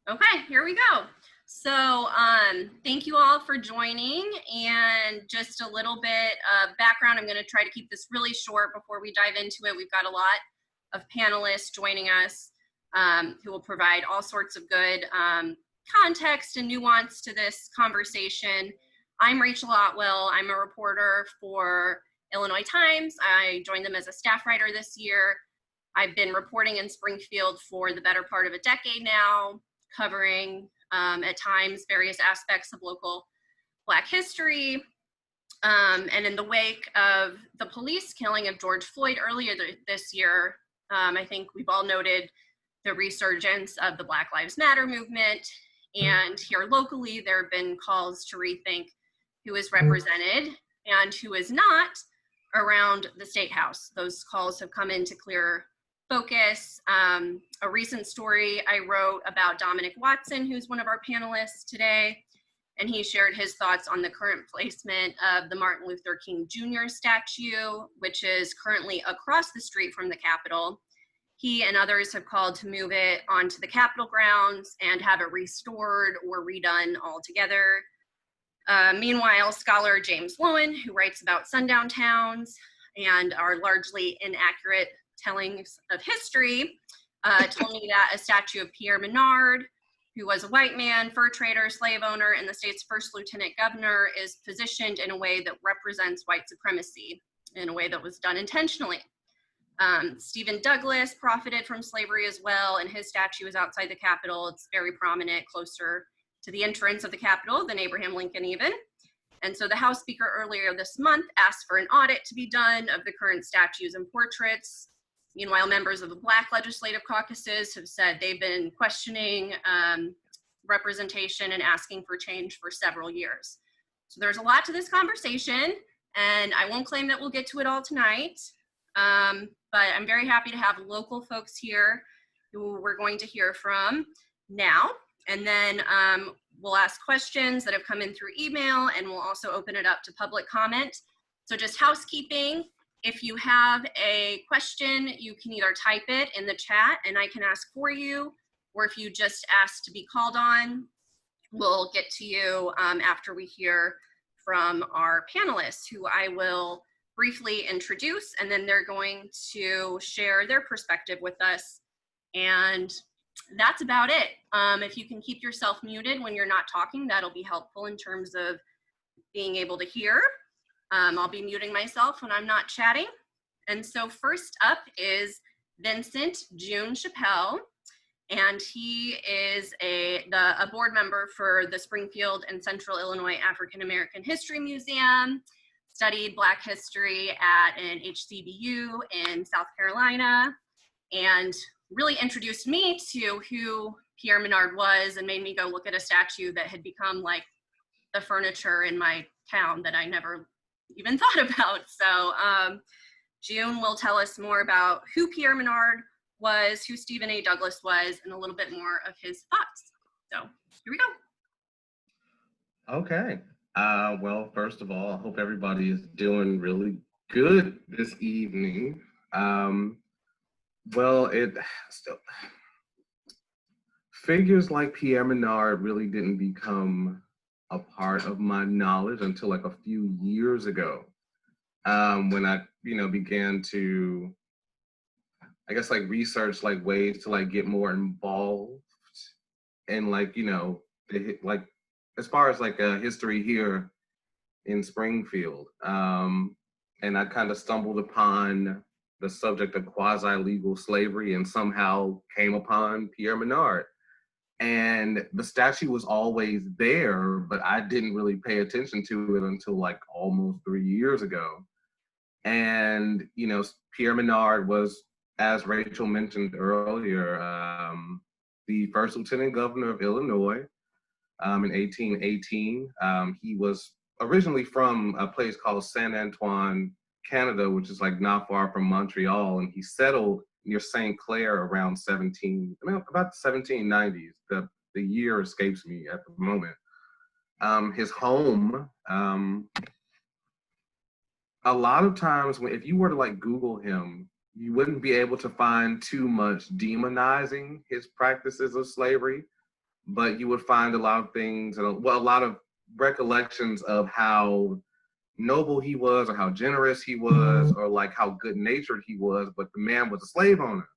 Okay, here we go. So thank you all for joining, and just a little bit of background. I'm going to try to keep this really short before we dive into it. We've got a lot of panelists joining us who will provide all sorts of good context and nuance to this conversation. I'm Rachel Otwell. I'm a reporter for Illinois Times. I joined them as a staff writer this year. I've been reporting in Springfield for the better part of a decade now, covering at times various aspects of local Black history. And in the wake of the police killing of George Floyd earlier this year, I think we've all noted the resurgence of the Black Lives Matter movement. And here locally, there have been calls to rethink who is represented and who is not around the Statehouse. Those calls have come into clear focus. A recent story I wrote about Dominic Watson, who's one of our panelists today, and he shared his thoughts on the current placement of the Martin Luther King Jr. statue, which is currently across the street from the Capitol. He and others have called to move it onto the Capitol grounds and have it restored or redone altogether. Meanwhile, scholar James Lowen, who writes about sundown towns and our largely inaccurate tellings of history, told me that a statue of Pierre Menard, who was a white man, fur trader, slave owner, and the state's first lieutenant governor, is positioned in a way that represents white supremacy, in a way that was done intentionally. Stephen Douglas profited from slavery as well, and his statue is outside the Capitol. It's very prominent, closer to the entrance of the Capitol than Abraham Lincoln even. And so the House Speaker earlier this month asked for an audit to be done of the current statues and portraits. Meanwhile, members of the Black legislative caucuses have said they've been questioning representation and asking for change for several years. So there's a lot to this conversation, and I won't claim that we'll get to it all tonight, but I'm very happy to have local folks here who we're going to hear from now. And then we'll ask questions that have come in through email, and we'll also open it up to public comment. So just housekeeping. If you have a question, you can either type it in the chat and I can ask for you, or if you just ask to be called on, we'll get to you after we hear from our panelists, who I will briefly introduce, and then they're going to share their perspective with us. And that's about it. If you can keep yourself muted when you're not talking, that'll be helpful in terms of being able to hear. I'll be muting myself when I'm not chatting. And so first up is Vincent June Chappelle, and he is a board member for the Springfield and Central Illinois African American History Museum, studied Black history at an HCBU in South Carolina, and really introduced me to who Pierre Menard was and made me go look at a statue that had become like the furniture in my town that I never even thought about. So June will tell us more about who Pierre Menard was, who Stephen A. Douglas was, and a little bit more of his thoughts. So here we go. Okay. Well, first of all, I hope everybody is doing really good this evening. Well, it still, figures like Pierre Menard really didn't become a part of my knowledge until like a few years ago, when I, began to, I guess, like research like ways to like get more involved and like, like as far as like history here in Springfield. And I kind of stumbled upon the subject of quasi-legal slavery and somehow came upon Pierre Menard. And the statue was always there, but I didn't really pay attention to it until like almost 3 years ago. And, Pierre Menard was, as Rachel mentioned earlier, the first lieutenant governor of Illinois in 1818. He was originally from a place called Saint Antoine, Canada, which is like not far from Montreal, and he settled near St. Clair around about the 1790s. The year escapes me at the moment. His home, a lot of times if you were to like Google him, you wouldn't be able to find too much demonizing his practices of slavery, but you would find a lot of things, and a lot of recollections of how noble he was, or how generous he was, or like how good-natured he was, but the man was a slave owner.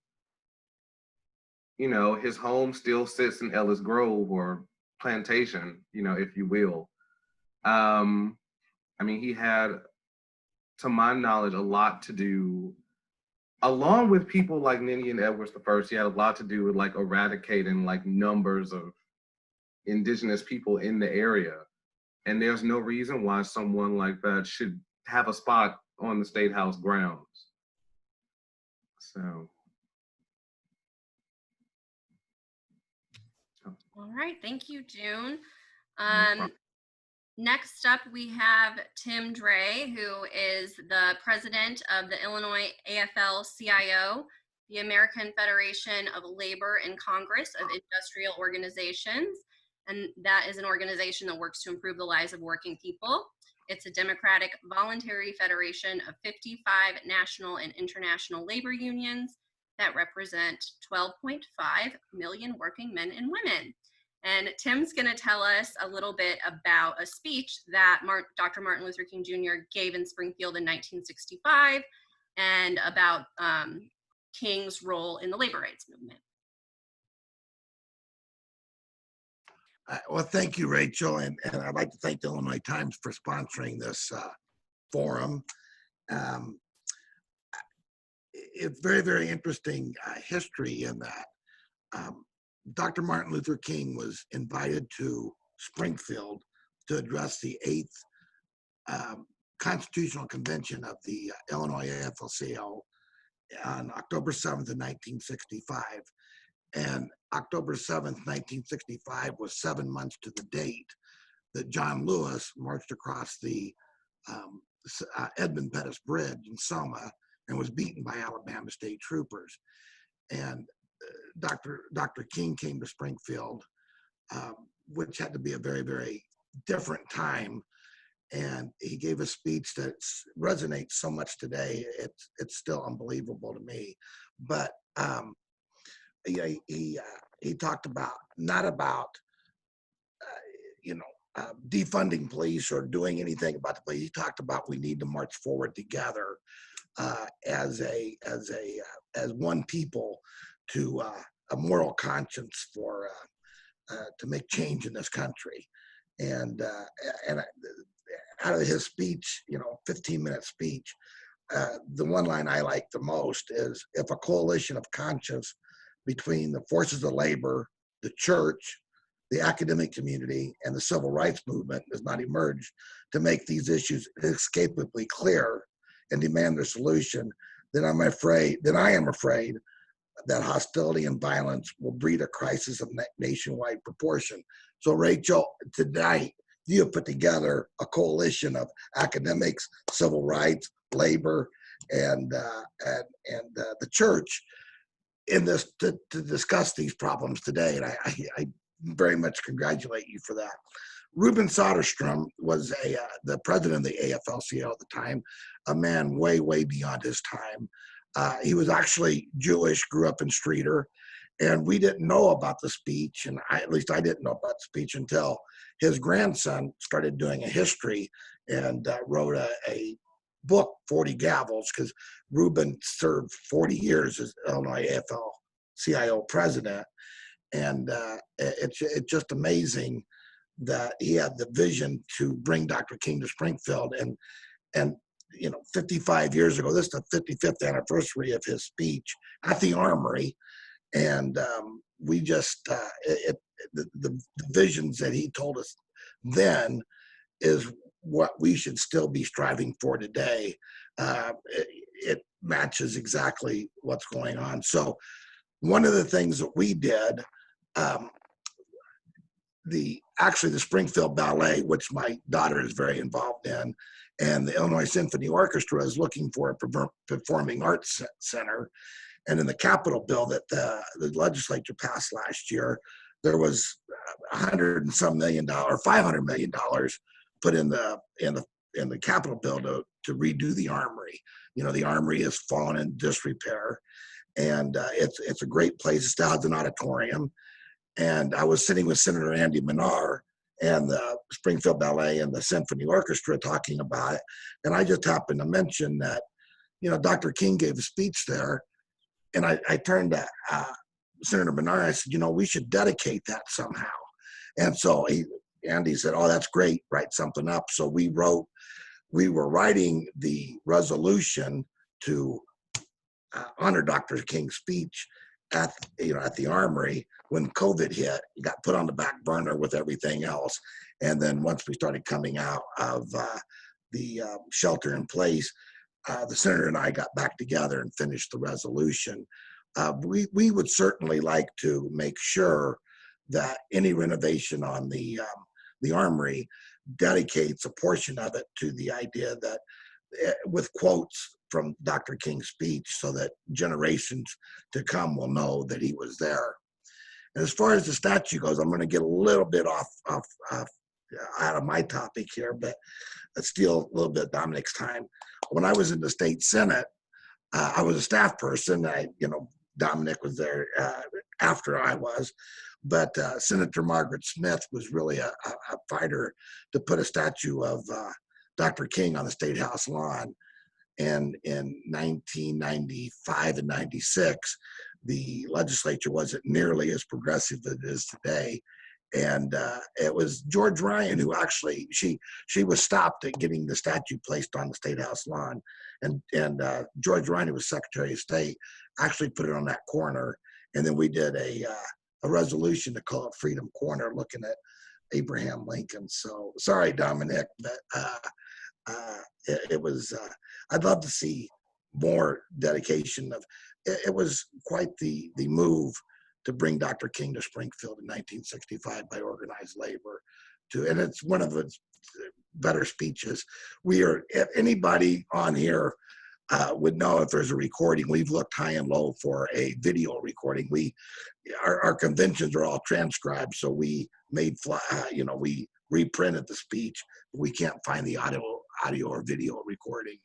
You know, his home still sits in Ellis Grove, or plantation, you know, if you will. I mean, he had, to my knowledge, a lot to do, along with people like Ninian Edwards I. He had a lot to do with like eradicating like numbers of indigenous people in the area. And there's no reason why someone like that should have a spot on the Statehouse grounds. So. All right, thank you, June. No Next up, we have Tim Drea, who is the president of the Illinois AFL-CIO, the American Federation of Labor and Congress of Industrial Organizations. And that is an organization that works to improve the lives of working people. It's a democratic voluntary federation of 55 national and international labor unions that represent 12.5 million working men and women. And Tim's going to tell us a little bit about a speech that Dr. Martin Luther King Jr. gave in Springfield in 1965, and about King's role in the labor rights movement. Well, thank you, Rachel. And I'd like to thank the Illinois Times for sponsoring this forum. It's very, very interesting history in that. Dr. Martin Luther King was invited to Springfield to address the 8th Constitutional Convention of the Illinois AFL-CIO on October 7th of 1965. And October 7th, 1965 was 7 months to the date that John Lewis marched across the Edmund Pettus Bridge in Selma and was beaten by Alabama state troopers. And Dr. King came to Springfield, which had to be a very, very different time. And he gave a speech that resonates so much today. It's still unbelievable to me. But he talked about, not about, defunding police or doing anything about the police. He talked about we need to march forward together as one people to a moral conscience for to make change in this country. And out of his speech, 15-minute speech, the one line I like the most is, if a coalition of conscience between the forces of labor, the church, the academic community, and the civil rights movement does not emerge to make these issues inescapably clear and demand their solution, then I am afraid that hostility and violence will breed a crisis of nationwide proportion. So, Rachel, tonight you have put together a coalition of academics, civil rights, labor, and the church in this to discuss these problems today. And I very much congratulate you for that. Reuben Soderstrom was the president of the AFL-CIO at the time, a man way, way beyond his time. He was actually Jewish, grew up in Streator, and we didn't know about the speech, and at least I didn't know about the speech until his grandson started doing a history and wrote a book, 40 Gavels, because Reuben served 40 years as Illinois AFL-CIO president. And it's just amazing that he had the vision to bring Dr. King to Springfield. And 55 years ago, this is the 55th anniversary of his speech at the Armory. And we just, the visions that he told us then is what we should still be striving for today. It matches exactly what's going on. So one of the things that we did, the Springfield Ballet, which my daughter is very involved in, and the Illinois Symphony Orchestra is looking for a performing arts center. And in the capital bill that the legislature passed last year, there was $100 and some million, $500 million put in the capital bill to redo the Armory. The Armory has fallen in disrepair, and it's a great place. It still has an auditorium, And I was sitting with Senator Andy Menard and the Springfield Ballet and the Symphony Orchestra talking about it. And I just happened to mention that, Dr. King gave a speech there. And I turned to Senator Menard. I said, we should dedicate that somehow. And so Andy said, oh, that's great. Write something up. So we were writing the resolution to honor Dr. King's speech at the Armory. When COVID hit, it got put on the back burner with everything else. And then once we started coming out of the shelter in place, the senator and I got back together and finished the resolution. We would certainly like to make sure that any renovation on the Armory dedicates a portion of it to the idea that, with quotes from Dr. King's speech, so that generations to come will know that he was there. And as far as the statue goes, I'm going to get a little bit off out of my topic here, but steal a little bit of Dominic's time. When I was in the state Senate, I was a staff person. Dominic was there after I was, but Senator Margaret Smith was really a fighter to put a statue of Dr. King on the Statehouse lawn. And in 1995 and 96, the legislature wasn't nearly as progressive as it is today. And it was George Ryan who actually, she was stopped at getting the statue placed on the Statehouse lawn. And George Ryan, who was Secretary of State, actually put it on that corner. And then we did a resolution to call it Freedom Corner, looking at Abraham Lincoln. So sorry, Dominic, but it was, I'd love to see more dedication of, it was quite the move to bring Dr. King to Springfield in 1965 by organized labor. And it's one of the better speeches. If anybody on here would know if there's a recording, we've looked high and low for a video recording. Our conventions are all transcribed, so we made, we reprinted the speech. We can't find the audio or video recording.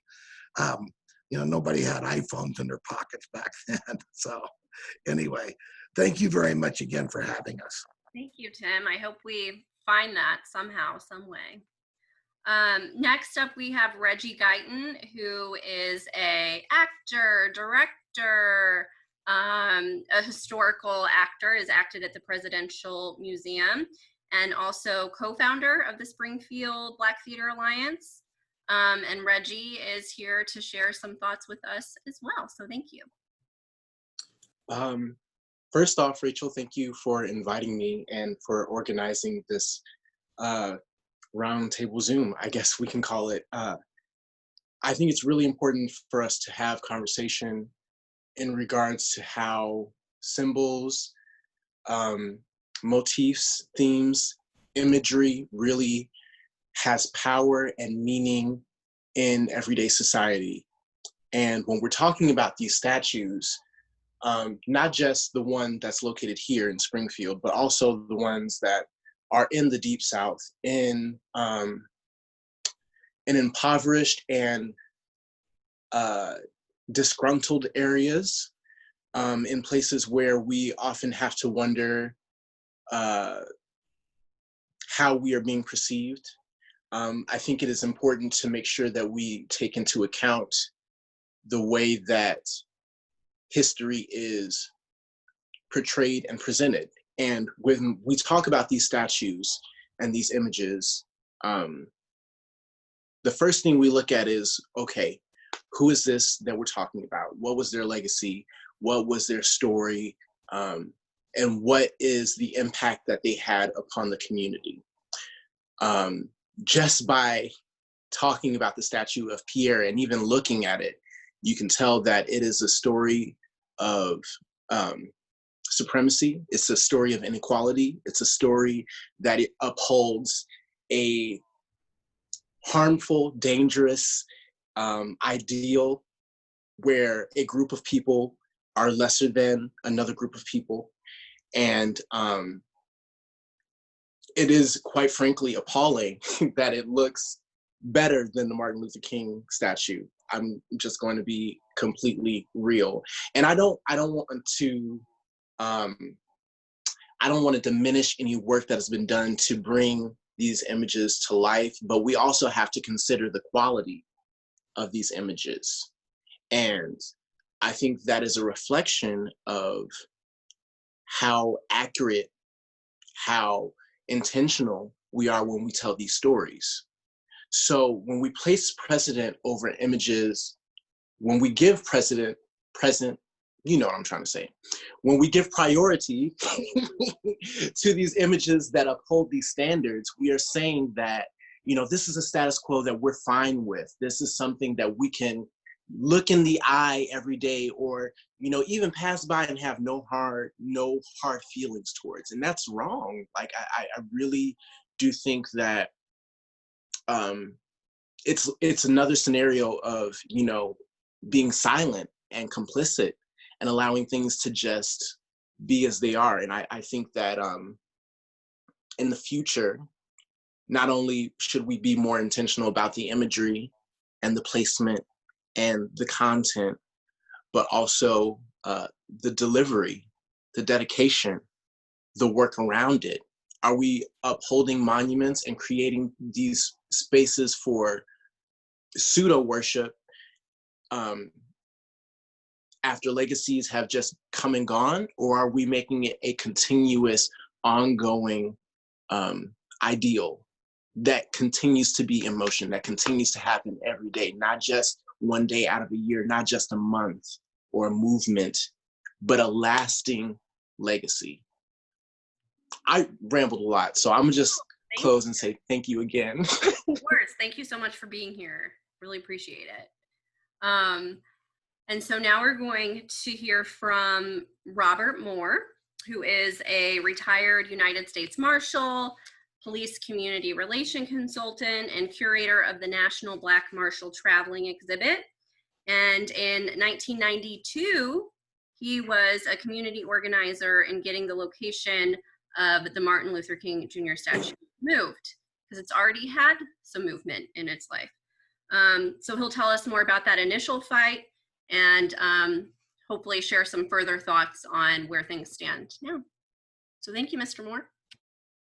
Nobody had iPhones in their pockets back then. So anyway, thank you very much again for having us. Thank you, Tim. I hope we find that somehow, some way. Next up, we have Reggie Guyton, who is a actor, director, a historical actor, has acted at the Presidential Museum, and also co-founder of the Springfield Black Theatre Alliance. And Reggie is here to share some thoughts with us as well. So thank you. First off, Rachel, thank you for inviting me and for organizing this roundtable Zoom, I guess we can call it. I think it's really important for us to have conversation in regards to how symbols, motifs, themes, imagery really has power and meaning in everyday society. And when we're talking about these statues, not just the one that's located here in Springfield, but also the ones that are in the Deep South, in impoverished and disgruntled areas, in places where we often have to wonder how we are being perceived. I think it is important to make sure that we take into account the way that history is portrayed and presented. And when we talk about these statues and these images, the first thing we look at is, okay, who is this that we're talking about? What was their legacy? What was their story? And what is the impact that they had upon the community? Just by talking about the statue of Pierre and even looking at it, you can tell that it is a story of supremacy. It's a story of inequality. It's a story that it upholds a harmful, dangerous ideal where a group of people are lesser than another group of people. And it is, quite frankly, appalling that it looks better than the Martin Luther King statue. I'm just going to be completely real. And I don't want to I don't want to diminish any work that has been done to bring these images to life, but we also have to consider the quality of these images. And I think that is a reflection of how accurate, how intentional we are when we tell these stories. So when we place precedent over images, when we give you know what I'm trying to say. When we give priority to these images that uphold these standards, we are saying that, you know, this is a status quo that we're fine with. This is something that we can look in the eye every day, or, you know, even pass by and have no hard feelings towards. And that's wrong. Like, I really do think that it's another scenario of, you know, being silent and complicit and allowing things to just be as they are. And I think that in the future, not only should we be more intentional about the imagery and the placement and the content, but also the delivery, the dedication, the work around it. Are we upholding monuments and creating these spaces for pseudo worship after legacies have just come and gone? Or are we making it a continuous, ongoing ideal that continues to be in motion, that continues to happen every day, not just one day out of a year, not just a month or a movement, but a lasting legacy? I rambled a lot, so I'm gonna just close and say thank you again. Of course, thank you so much for being here. Really appreciate it. And so now we're going to hear from Robert Moore, who is a retired United States Marshal, police community relation consultant, and curator of the National Black Marshal Traveling Exhibit. And in 1992, he was a community organizer in getting the location of the Martin Luther King Jr. statue moved, because it's already had some movement in its life. So he'll tell us more about that initial fight and hopefully share some further thoughts on where things stand now. So thank you, Mr. Moore.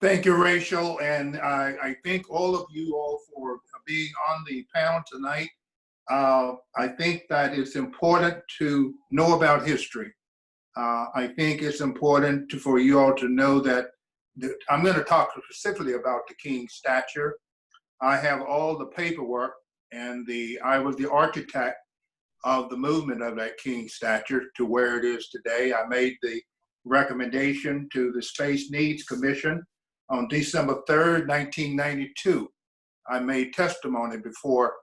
Thank you, Rachel, and I thank all of you all for being on the panel tonight. I think that it's important to know about history. I think it's important for you all to know that I'm going to talk specifically about the King statue. I have all the paperwork, and I was the architect of the movement of that King statue to where it is today. I made the recommendation to the Space Needs Commission on December 3rd, 1992. I made testimony before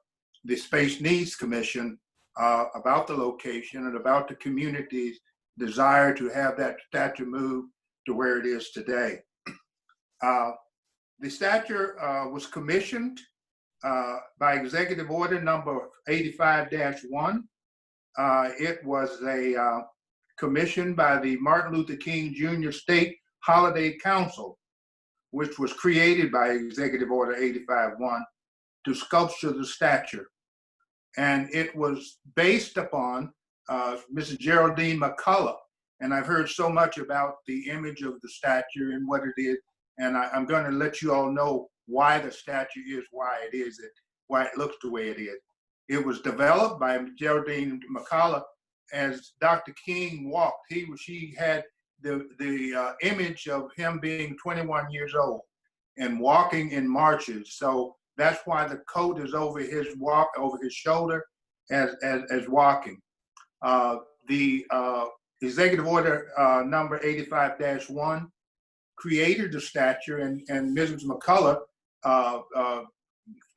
the Space Needs Commission about the location and about the community's desire to have that statue moved to where it is today. The statue was commissioned by Executive Order number 85-1. It was commissioned by the Martin Luther King Jr. State Holiday Council, which was created by Executive Order 85-1 to sculpture the statue. And it was based upon Mrs. Geraldine McCullough. And I've heard so much about the image of the statue and what it is. And I'm going to let you all know why the statue is why it looks the way it is. It was developed by Geraldine McCullough as Dr. King walked. She had the image of him being 21 years old and walking in marches. So that's why the coat is over his shoulder as walking. The Executive Order number 85-1 created the statue, and Mrs. McCullough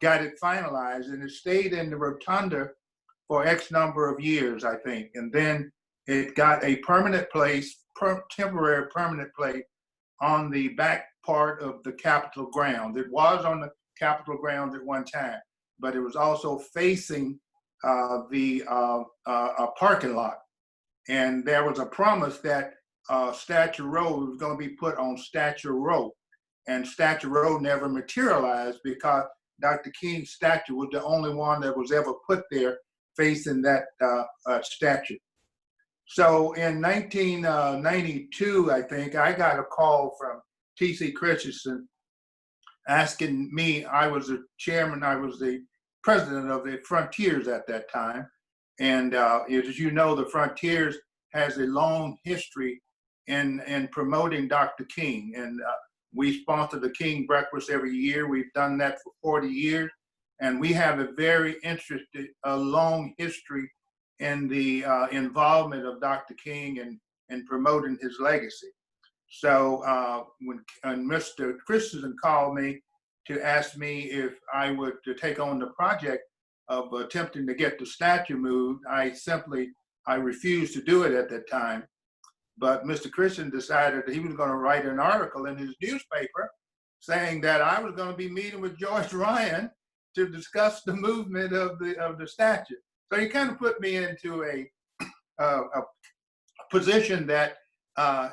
got it finalized, and it stayed in the rotunda for X number of years, I think. And then it got a permanent place, temporary permanent place on the back part of the Capitol ground. It was on the Capitol ground at one time, but it was also facing the parking lot. And there was a promise that Statue Road was going to be put on Statue Road, and Statue Road never materialized because Dr. King's statue was the only one that was ever put there facing that statue. So in 1992, I think, I got a call from T.C. Kreveston asking me, I was the chairman, I was the president of the Frontiers at that time. And as you know, the Frontiers has a long history in promoting Dr. King. And we sponsor the King Breakfast every year. We've done that for 40 years. And we have a very interesting, long history in the involvement of Dr. King and promoting his legacy. So when Mr. Kreveston called me to ask me if I would to take on the project of attempting to get the statue moved, I refused to do it at that time. But Mr. Kreveston decided that he was going to write an article in his newspaper saying that I was going to be meeting with George Ryan to discuss the movement of the statue. So he kind of put me into a position that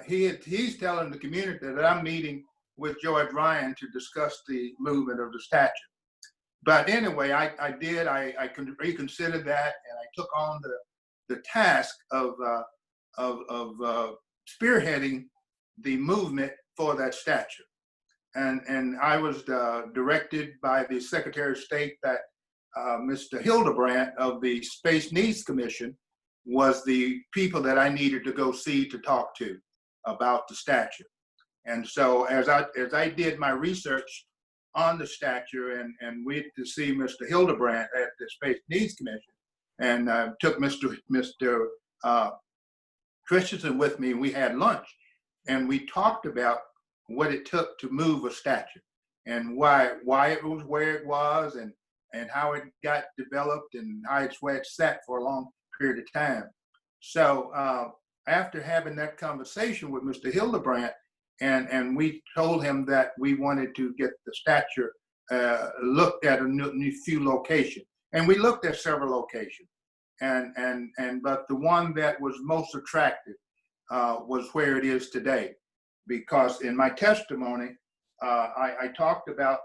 he's telling the community that I'm meeting with George Ryan to discuss the movement of the statue. But anyway, I reconsidered that, and I took on the task of spearheading the movement for that statue. And I was directed by the Secretary of State that Mr. Hildebrandt of the Space Needs Commission was the people that I needed to go see to talk to about the statue. And so as I did my research on the statue and went to see Mr. Hildebrandt at the Space Needs Commission, and took Mr. Kreveston with me, and we had lunch, and we talked about what it took to move a statue and why it was where it was and how it got developed and how it's where it sat for a long period of time. So after having that conversation with Mr. Hildebrandt, and we told him that we wanted to get the statue looked at a few locations, and we looked at several locations, but the one that was most attractive was where it is today, because in my testimony I talked about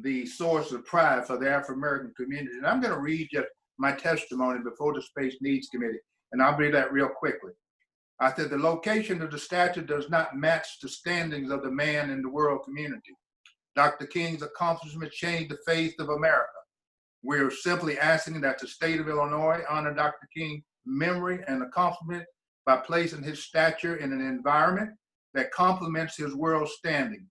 the source of pride for the African American community, and I'm going to read just my testimony before the Space Needs Committee, and I'll read that real quickly. I said, the location of the statue does not match the standings of the man in the world community. Dr. King's accomplishment changed the face of America. We're simply asking that the state of Illinois honor Dr. King's memory and accomplishment by placing his statue in an environment that complements his world standing.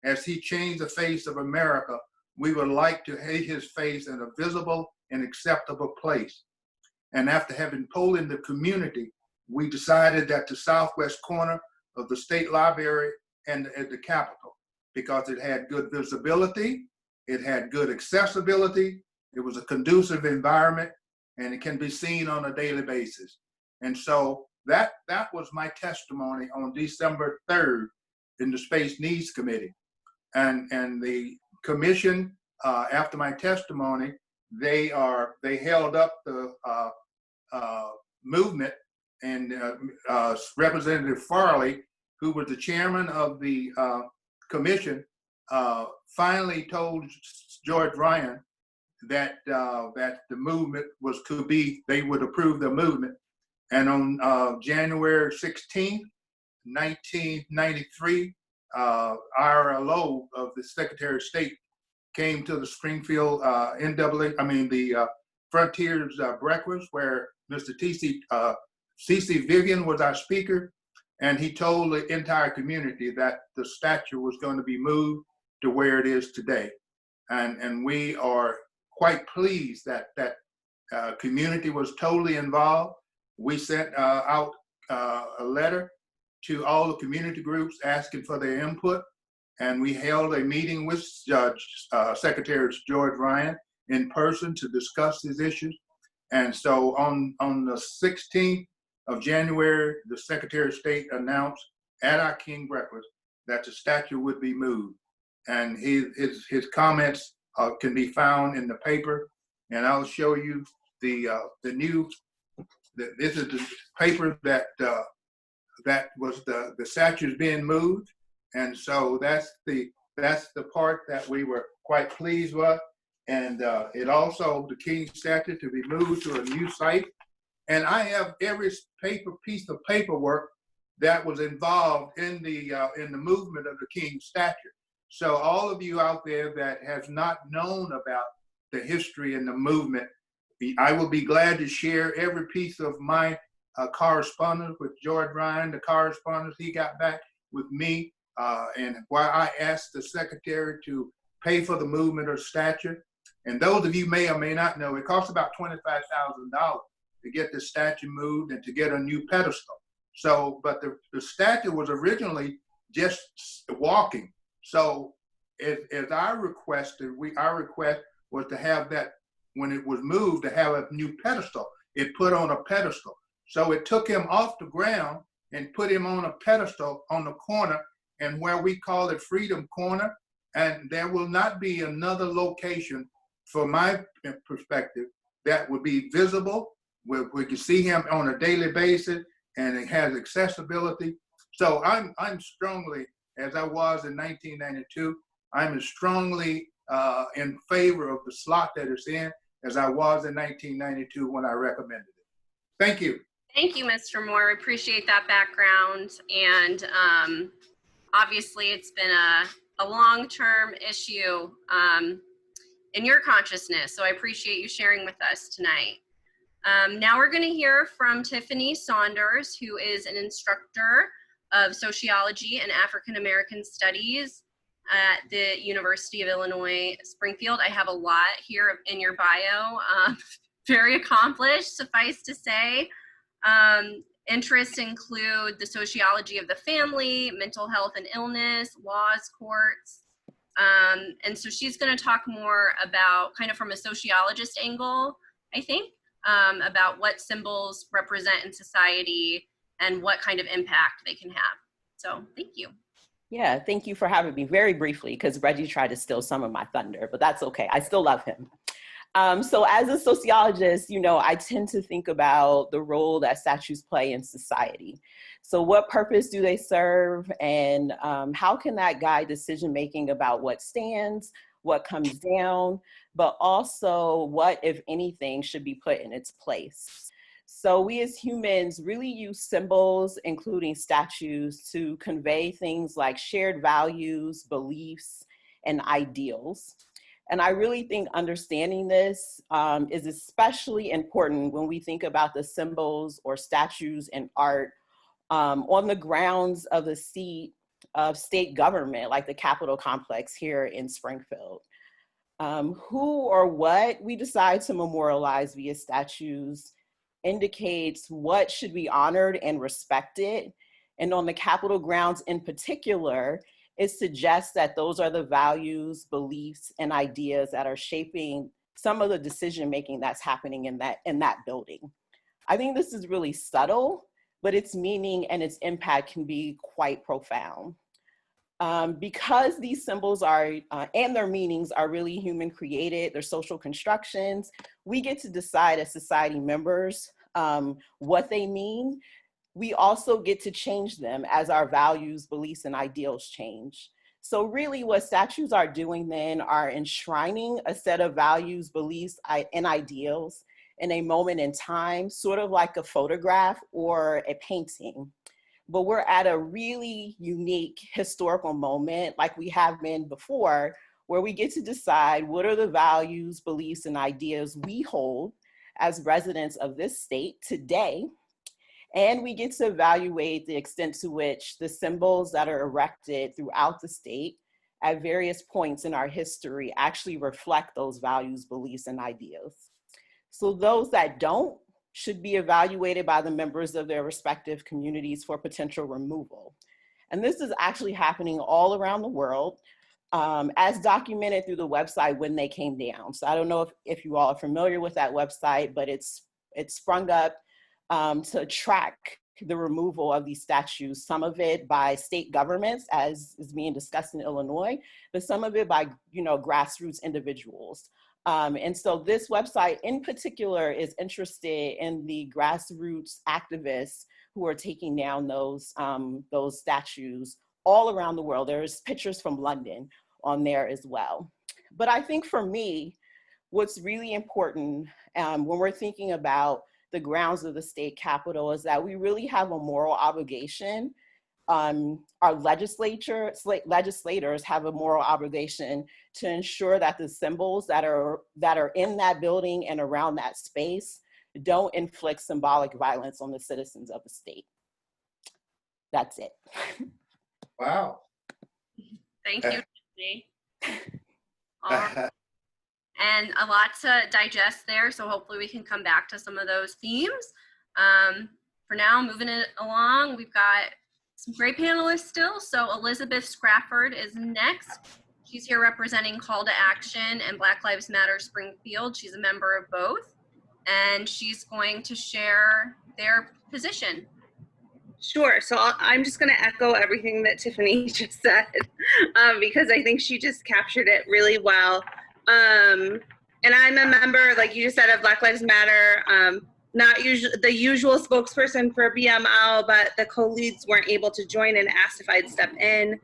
As he changed the face of America, we would like to hate his face in a visible and acceptable place. And after having polled in the community, we decided that the southwest corner of the State Library and at the Capitol, because it had good visibility, it had good accessibility, it was a conducive environment, and it can be seen on a daily basis. And so that was my testimony on December 3rd in the Space Needs Committee. And the commission, after my testimony, they held up the movement, and Representative Farley, who was the chairman of the commission, finally told George Ryan that the movement they would approve the movement. And on January 16th, 1993, IRLO of the Secretary of State came to the Springfield the Frontiers breakfast, where Mr. C.C. Vivian was our speaker, and he told the entire community that the statue was going to be moved to where it is today. And we are quite pleased that that community was totally involved. We sent out a letter to all the community groups asking for their input, and we held a meeting with Secretary George Ryan in person to discuss these issues. And so on the 16th of January, the Secretary of State announced at our King breakfast that the statue would be moved. And his comments can be found in the paper, and I'll show you this is the paper that was the statues being moved. And so that's the part that we were quite pleased with. And it also, the King statue to be moved to a new site And I have every piece of paperwork that was involved in the movement of the King's statue. So all of you out there that has not known about the history and the movement, I will be glad to share every piece of my correspondence with George Ryan, the correspondence he got back with me, and why I asked the secretary to pay for the movement of statue. And those of you may or may not know, it costs about $25,000 to get the statue moved and to get a new pedestal. So, but the statue was originally just walking. So as I requested, our request was to have that, when it was moved, to have a new pedestal. It put on a pedestal. So it took him off the ground and put him on a pedestal on the corner, and where we call it Freedom Corner. And there will not be another location, from my perspective, that would be visible, where we can see him on a daily basis, and it has accessibility. So I'm strongly, as I was in 1992, I'm as strongly in favor of the slot that it's in as I was in 1992 when I recommended it. Thank you. Thank you, Mr. Moore. We appreciate that background. And obviously it's been a long-term issue in your consciousness. So I appreciate you sharing with us tonight. Now we're going to hear from Tiffani Saunders, who is an instructor of sociology and African American studies at the University of Illinois, Springfield. I have a lot here in your bio. Very accomplished, suffice to say. Interests include the sociology of the family, mental health and illness, laws, courts. And so she's going to talk more about, kind of from a sociologist angle, I think, about what symbols represent in society and what kind of impact they can have. So thank you. Yeah, thank you for having me. Very briefly, because Reggie tried to steal some of my thunder, but that's okay. I still love him. So as a sociologist, you know, I tend to think about the role that statues play in society. So what purpose do they serve, and how can that guide decision-making about what stands, what comes down, but also what, if anything, should be put in its place? So we as humans really use symbols, including statues, to convey things like shared values, beliefs, and ideals. And I really think understanding this is especially important when we think about the symbols or statues in art on the grounds of the seat of state government, like the Capitol complex here in Springfield. Who or what we decide to memorialize via statues indicates what should be honored and respected. And on the Capitol grounds in particular, it suggests that those are the values, beliefs, and ideas that are shaping some of the decision-making that's happening in that building. I think this is really subtle, but its meaning and its impact can be quite profound. Because these symbols are, and their meanings are really human created, they're social constructions, we get to decide as society members what they mean. We also get to change them as our values, beliefs, and ideals change. So really what statues are doing then are enshrining a set of values, beliefs, and ideals in a moment in time, sort of like a photograph or a painting. But we're at a really unique historical moment, like we have been before, where we get to decide what are the values, beliefs, and ideas we hold as residents of this state today. And we get to evaluate the extent to which the symbols that are erected throughout the state at various points in our history actually reflect those values, beliefs, and ideas. So those that don't should be evaluated by the members of their respective communities for potential removal. And this is actually happening all around the world, as documented through the website When They Came Down. So I don't know if you all are familiar with that website, but it's sprung up to track the removal of these statues, some of it by state governments, as is being discussed in Illinois, but some of it by, grassroots individuals. And so this website in particular is interested in the grassroots activists who are taking down those statues all around the world. There's pictures from London on there as well. But I think for me, what's really important when we're thinking about the grounds of the state capitol is that we really have a moral obligation. Our legislators have a moral obligation to ensure that the symbols that are in that building and around that space don't inflict symbolic violence on the citizens of the state. That's it. Wow. Thank you, Tiffany. All right. And a lot to digest there, so hopefully we can come back to some of those themes. For now, moving it along, we've got some great panelists still. So Elizabeth Scrafford is next. She's here representing Call to Action and Black Lives Matter Springfield. She's a member of both, and she's going to share their position. Sure. So I'm just going to echo everything that Tiffani just said, because I think she just captured it really well. And I'm a member, like you just said, of Black Lives Matter. Not the usual spokesperson for BML, but the co-leads weren't able to join and asked if I'd step in.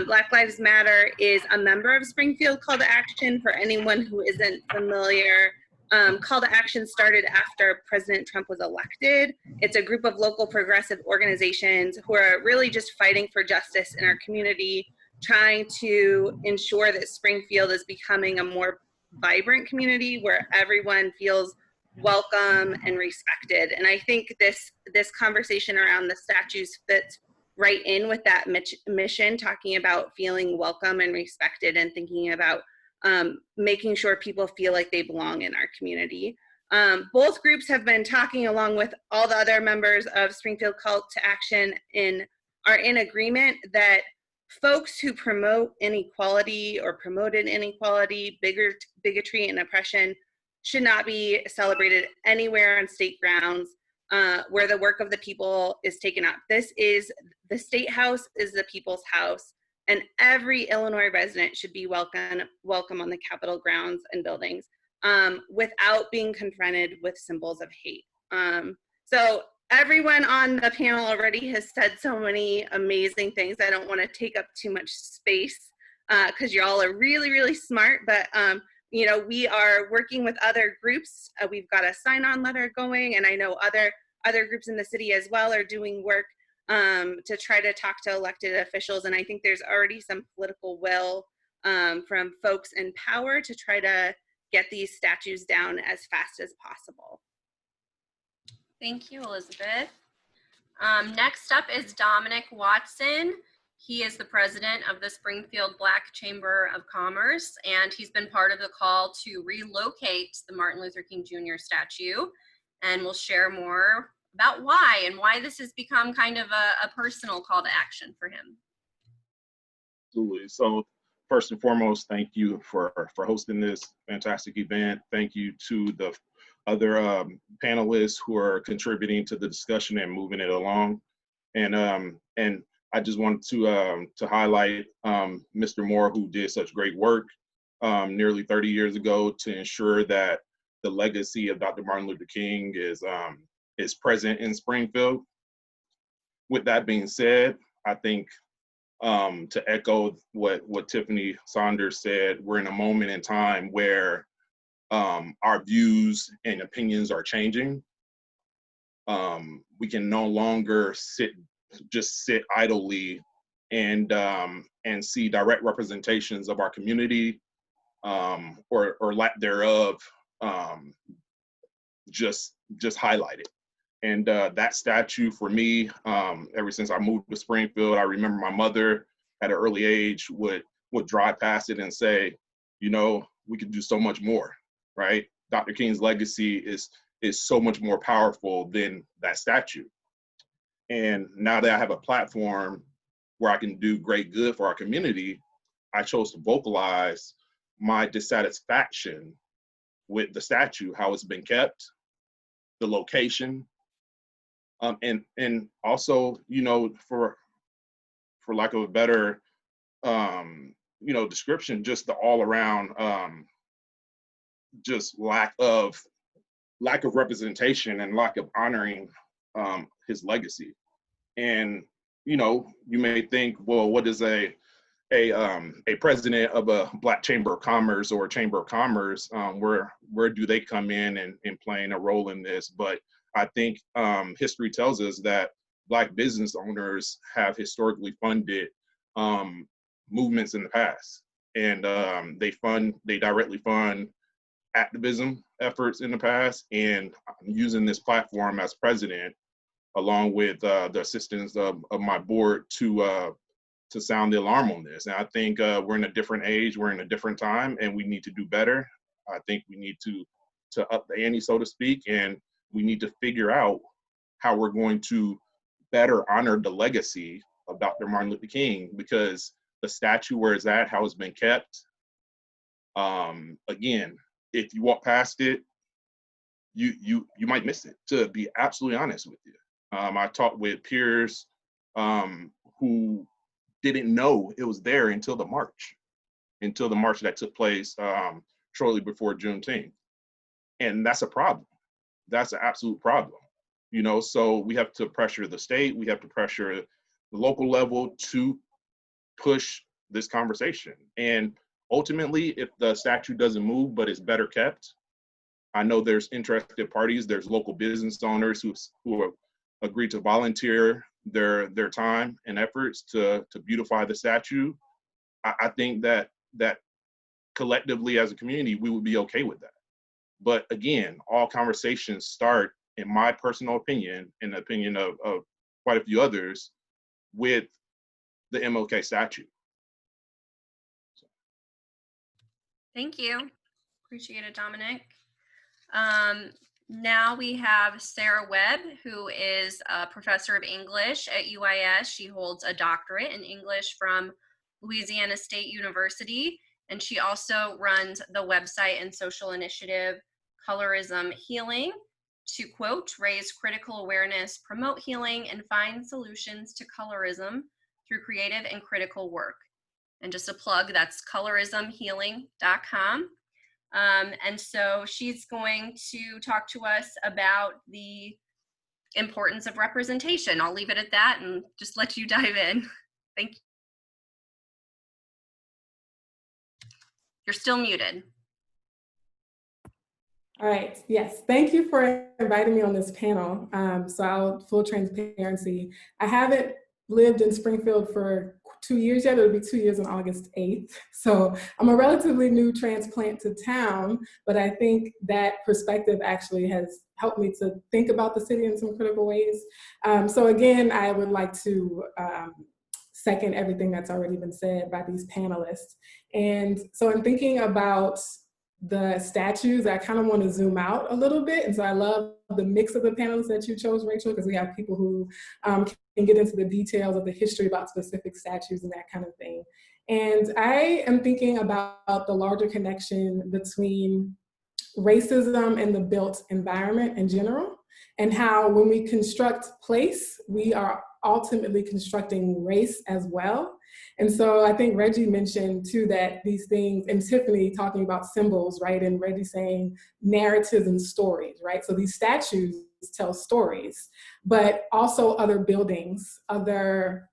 Black Lives Matter is a member of Springfield Call to Action. For anyone who isn't familiar, Call to Action started after President Trump was elected. It's a group of local progressive organizations who are really just fighting for justice in our community, trying to ensure that Springfield is becoming a more vibrant community where everyone feels welcome and respected. And I think this conversation around the statues fits right in with that mission, talking about feeling welcome and respected and thinking about making sure people feel like they belong in our community. Both groups have been talking along with all the other members of Springfield Call to Action are in agreement that folks who promote inequality or promoted inequality, bigotry, and oppression should not be celebrated anywhere on state grounds where the work of the people is taken up. The Statehouse is the people's house, and every Illinois resident should be welcome on the Capitol grounds and buildings without being confronted with symbols of hate. So everyone on the panel already has said so many amazing things. I don't want to take up too much space because y'all are really, really smart, but you know, we are working with other groups. We've got a sign-on letter going, and I know other groups in the city as well are doing work to try to talk to elected officials. And I think there's already some political will from folks in power to try to get these statues down as fast as possible. Thank you, Elizabeth. Next up is Dominic Watson. He is the president of the Springfield Black Chamber of Commerce, and he's been part of the call to relocate the Martin Luther King Jr. statue, and we'll share more about why and why this has become kind of a personal call to action for him. Absolutely. So first and foremost, thank you for hosting this fantastic event. Thank you to the other panelists who are contributing to the discussion and moving it along. And I just wanted to highlight Mr. Moore, who did such great work nearly 30 years ago to ensure that the legacy of Dr. Martin Luther King is present in Springfield. With that being said, I think to echo what Tiffani Saunders said, we're in a moment in time where our views and opinions are changing. We can no longer just sit idly and see direct representations of our community or lack thereof just highlighted. And that statue for me, ever since I moved to Springfield, I remember my mother at an early age would drive past it and say, you know, we could do so much more, right? Dr. King's legacy is so much more powerful than that statue. And now that I have a platform where I can do great good for our community, I chose to vocalize my dissatisfaction with the statue, how it's been kept, the location, and also, you know, for lack of a better, you know, description, just the all around, just lack of representation and lack of honoring his legacy. And, you know, you may think, well, what is a president of a Black Chamber of Commerce or a Chamber of Commerce, where do they come in and playing a role in this? But I think history tells us that Black business owners have historically funded movements in the past, and they directly fund activism efforts in the past. And I'm using this platform as president, along with the assistance of my board, to sound the alarm on this. And I think we're in a different age, we're in a different time, and we need to do better. I think we need to up the ante, so to speak, and we need to figure out how we're going to better honor the legacy of Dr. Martin Luther King, because the statue where it's at, how it's been kept, again, if you walk past it, you might miss it, to be absolutely honest with you. I talked with peers who didn't know it was there until the march that took place shortly before Juneteenth. And that's a problem. That's an absolute problem. You know, so we have to pressure the state, we have to pressure the local level to push this conversation. And ultimately, if the statue doesn't move, but it's better kept, I know there's interested parties, there's local business owners who have agreed to volunteer their time and efforts to beautify the statue. I think that collectively as a community, we would be okay with that. But again, all conversations start, in my personal opinion, and the opinion of quite a few others, with the MLK statue. Thank you. Appreciate it, Dominic. Now we have Sarah Webb, who is a professor of English at UIS. She holds a doctorate in English from Louisiana State University, and she also runs the website and social initiative Colorism Healing to, quote, raise critical awareness, promote healing, and find solutions to colorism through creative and critical work. And just a plug, that's colorismhealing.com. And so she's going to talk to us about the importance of representation. I'll leave it at that and just let you dive in. Thank you. You're still muted. All right, yes, thank you for inviting me on this panel. Full transparency, I haven't lived in Springfield for 2 years yet. It'll be 2 years on August 8th. So I'm a relatively new transplant to town, but I think that perspective actually has helped me to think about the city in some critical ways. So again, I would like to second everything that's already been said by these panelists. And so in thinking about the statues, I kind of want to zoom out a little bit. And so I love the mix of the panelists that you chose, Rachel, because we have people who can get into the details of the history about specific statues and that kind of thing. And I am thinking about the larger connection between racism and the built environment in general, and how when we construct place, we are ultimately constructing race as well. And so I think Reggie mentioned too that these things, and Tiffani talking about symbols, right? And Reggie saying narratives and stories, right? So these statues tell stories, but also other buildings, other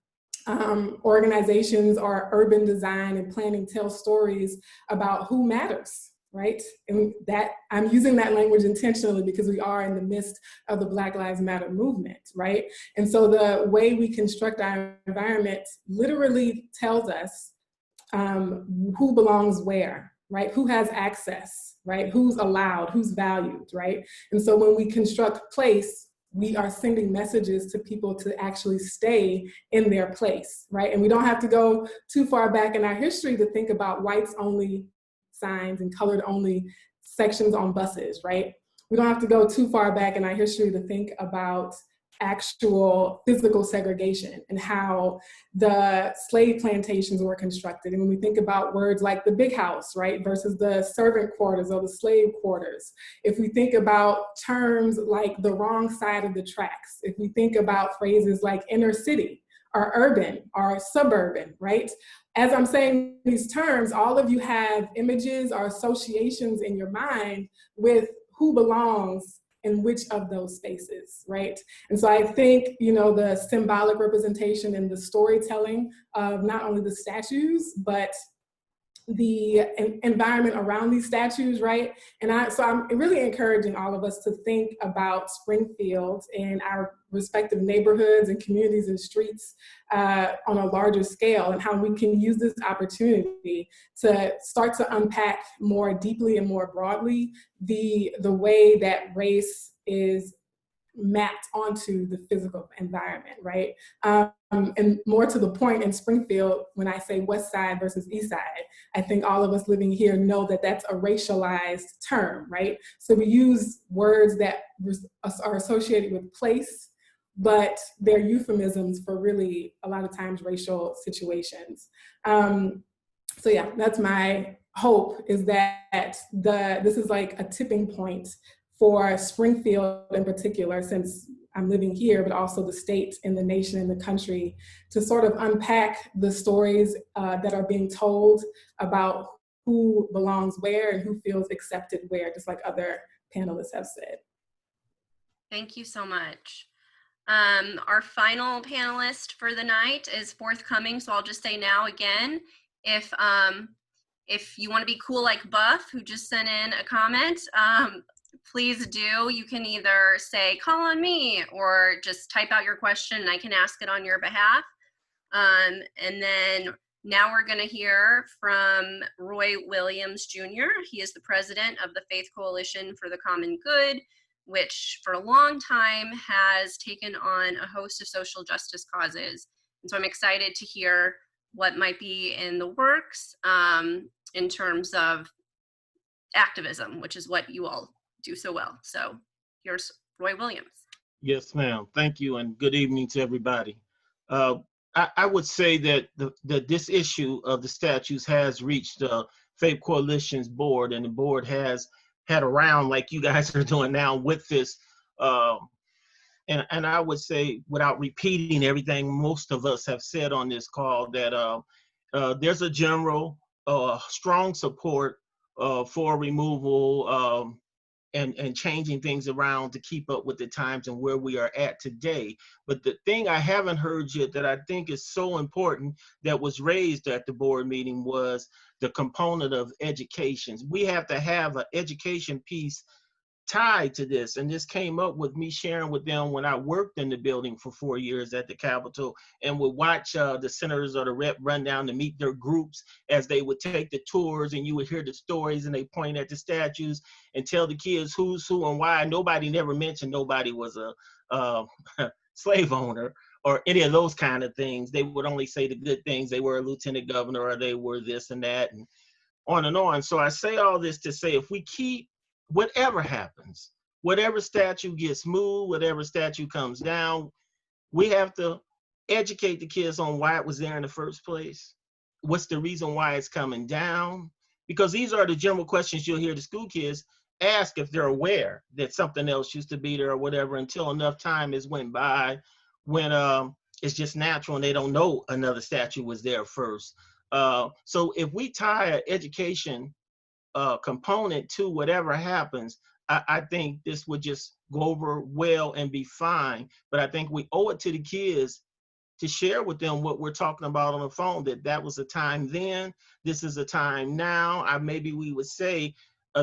organizations or urban design and planning tell stories about who matters, right? And that I'm using that language intentionally because we are in the midst of the Black Lives Matter movement, right? And so the way we construct our environment literally tells us who belongs where, right? Who has access, right? Who's allowed, who's valued, right? And so when we construct place, we are sending messages to people to actually stay in their place, right? And we don't have to go too far back in our history to think about whites only signs and colored only sections on buses, right? We don't have to go too far back in our history to think about actual physical segregation and how the slave plantations were constructed. And when we think about words like the big house, right, versus the servant quarters or the slave quarters, if we think about terms like the wrong side of the tracks, if we think about phrases like inner city or urban or suburban, right? As I'm saying these terms, all of you have images or associations in your mind with who belongs in which of those spaces, right? And so I think, you know, the symbolic representation and the storytelling of not only the statues, but the environment around these statues, right? So I'm really encouraging all of us to think about Springfield and our respective neighborhoods and communities and streets on a larger scale, and how we can use this opportunity to start to unpack more deeply and more broadly the way that race is mapped onto the physical environment, right? And more to the point, in Springfield, when I say West Side versus East Side, I think all of us living here know that that's a racialized term, right? So we use words that are associated with place, but they're euphemisms for really a lot of times racial situations. So yeah, that's my hope, is that this is like a tipping point for Springfield in particular, since I'm living here, but also the state and the nation and the country, to sort of unpack the stories that are being told about who belongs where and who feels accepted where, just like other panelists have said. Thank you so much. Our final panelist for the night is forthcoming, so I'll just say now again, if you want to be cool like Buff, who just sent in a comment, please do. You can either say, call on me, or just type out your question and I can ask it on your behalf. And then now we're going to hear from Roy Williams, Jr. He is the president of the Faith Coalition for the Common Good, which for a long time has taken on a host of social justice causes. And so I'm excited to hear what might be in the works in terms of activism, which is what you all do so well. So here's Roy Williams. Yes, ma'am. Thank you, and good evening to everybody. I would say that this issue of the statues has reached the Faith Coalition's board, and the board has had a round like you guys are doing now with this. And I would say, without repeating everything most of us have said on this call, that there's a general strong support for removal and changing things around to keep up with the times and where we are at today. But the thing I haven't heard yet that I think is so important that was raised at the board meeting was the component of education. We have to have an education piece tied to this, and this came up with me sharing with them when I worked in the building for 4 years at the Capitol, and would watch the senators or the rep run down to meet their groups as they would take the tours, and you would hear the stories, and they point at the statues and tell the kids who's who and why. Nobody never mentioned nobody was a slave owner or any of those kind of things. They would only say the good things. They were a lieutenant governor, or they were this and that, and on and on. So I say all this to say, if we keep whatever happens, whatever statue gets moved, whatever statue comes down, we have to educate the kids on why it was there in the first place. What's the reason why it's coming down? Because these are the general questions you'll hear the school kids ask if they're aware that something else used to be there or whatever, until enough time has went by when it's just natural and they don't know another statue was there first. So if we tie an education component to whatever happens, I think this would just go over well and be fine. But I think we owe it to the kids to share with them what we're talking about on the phone, that was a time then, this is a time now. Maybe we would say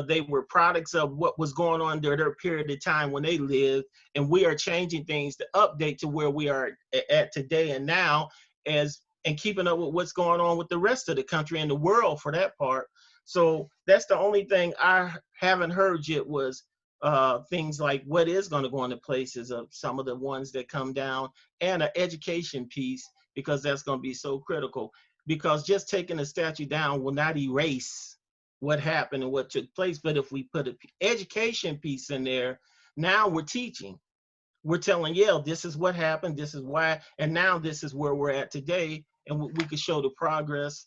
they were products of what was going on during their period of time when they lived, and we are changing things to update to where we are at today and now, and keeping up with what's going on with the rest of the country and the world for that part. So that's the only thing I haven't heard yet, was things like what is going to go into places of some of the ones that come down, and an education piece, because that's going to be so critical. Because just taking a statue down will not erase what happened and what took place. But if we put an education piece in there, now we're teaching. We're telling, yeah, this is what happened, this is why, and now this is where we're at today. And we could show the progress.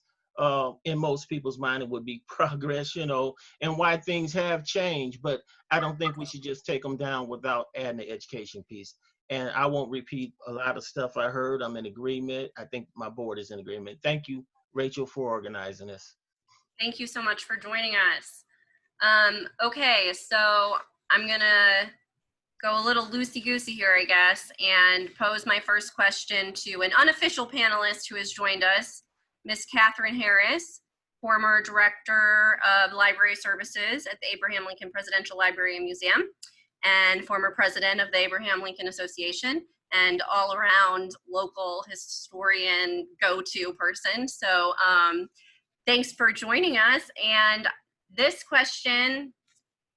In most people's mind, it would be progress, and why things have changed. But I don't think we should just take them down without adding the education piece. And I won't repeat a lot of stuff I heard. I'm in agreement. I think my board is in agreement. Thank you, Rachel, for organizing this. Thank you so much for joining us. Okay, so I'm gonna go a little loosey-goosey here, I guess, and pose my first question to an unofficial panelist who has joined us, Miss Catherine Harris. former director of library services at the Abraham Lincoln Presidential Library and Museum, and former president of the Abraham Lincoln Association, and all around local historian go-to person. So thanks for joining us. And this question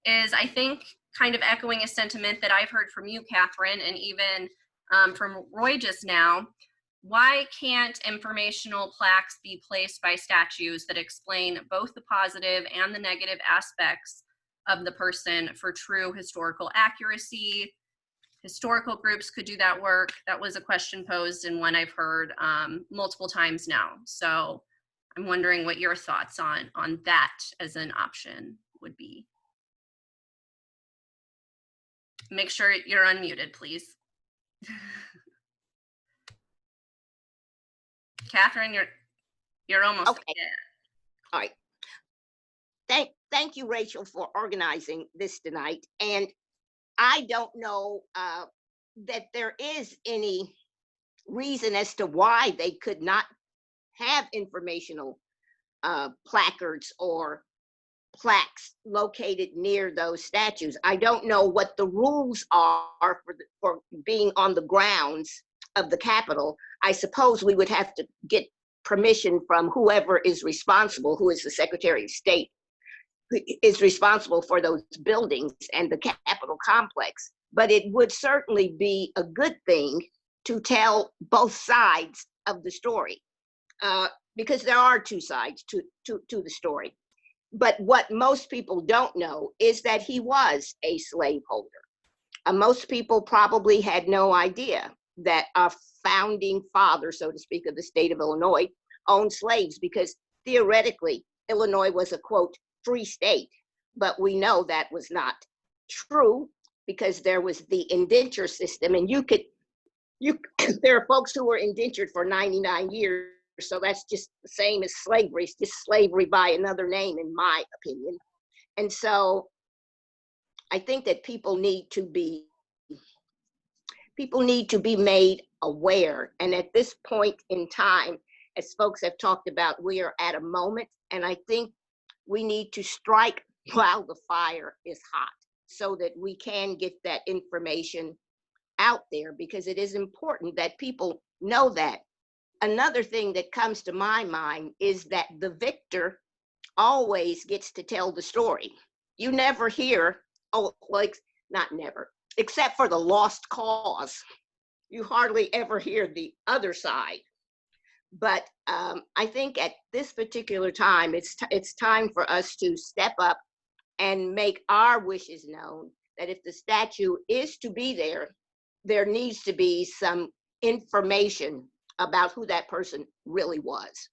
is, I think, kind of echoing a sentiment that I've heard from you, Catherine, and even from Roy just now. Why can't informational plaques be placed by statues that explain both the positive and the negative aspects of the person for true historical accuracy? Historical groups could do that work. That was a question posed and one I've heard multiple times now. So I'm wondering what your thoughts on that as an option would be. Make sure you're unmuted, please. Catherine, you're almost okay. All right. Thank you, Rachel, for organizing this tonight. And I don't know that there is any reason as to why they could not have informational placards or plaques located near those statues. I don't know what the rules are for being on the grounds of the Capitol. I suppose we would have to get permission from whoever is responsible, who is the Secretary of State, who is responsible for those buildings and the Capitol complex. But it would certainly be a good thing to tell both sides of the story, because there are two sides to the story. But what most people don't know is that he was a slaveholder. Most people probably had no idea that a founding father, so to speak, of the state of Illinois owned slaves, because theoretically, Illinois was a, quote, free state. But we know that was not true, because there was the indenture system, and there are folks who were indentured for 99 years, so that's just the same as slavery. It's just slavery by another name, in my opinion. And so I think that people need to be made aware. And at this point in time, as folks have talked about, we are at a moment, and I think we need to strike while the fire is hot so that we can get that information out there, because it is important that people know that. Another thing that comes to my mind is that the victor always gets to tell the story. You never hear, not never, except for the lost cause. You hardly ever hear the other side. But I think at this particular time, it's time for us to step up and make our wishes known, that if the statue is to be there, there needs to be some information about who that person really was.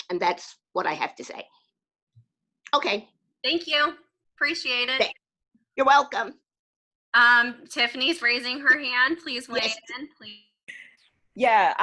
And that's what I have to say. Okay. Thank you. Appreciate it. You're welcome. Tiffany's raising her hand. Please weigh in, please. Yeah,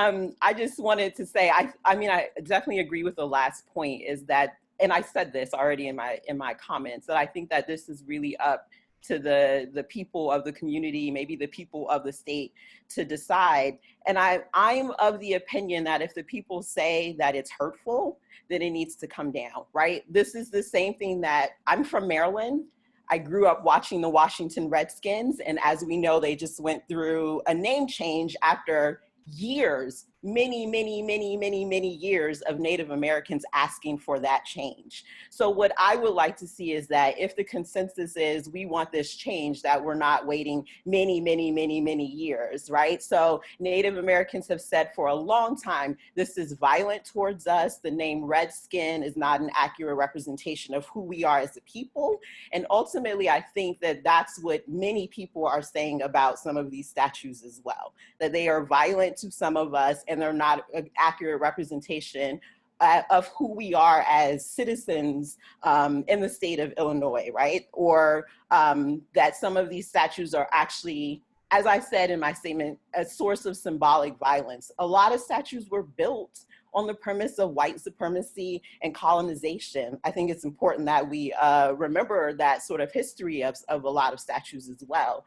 I just wanted to say, I mean, I definitely agree with the last point, is that, and I said this already in my comments, that I think that this is really up to the people of the community, maybe the people of the state, to decide. And I'm of the opinion that if the people say that it's hurtful, then it needs to come down, right? This is the same thing that, I'm from Maryland. I grew up watching the Washington Redskins, and as we know, they just went through a name change after years, many years of Native Americans asking for that change. So what I would like to see is that if the consensus is we want this change, that we're not waiting many years, right? So Native Americans have said for a long time, this is violent towards us. The name Redskin is not an accurate representation of who we are as a people. And ultimately, I think that that's what many people are saying about some of these statues as well, that they are violent to some of us, and they're not an accurate representation of who we are as citizens in the state of Illinois, right? Or that some of these statues are actually, as I said in my statement, a source of symbolic violence. A lot of statues were built on the premise of white supremacy and colonization. I think it's important that we remember that sort of history of a lot of statues as well.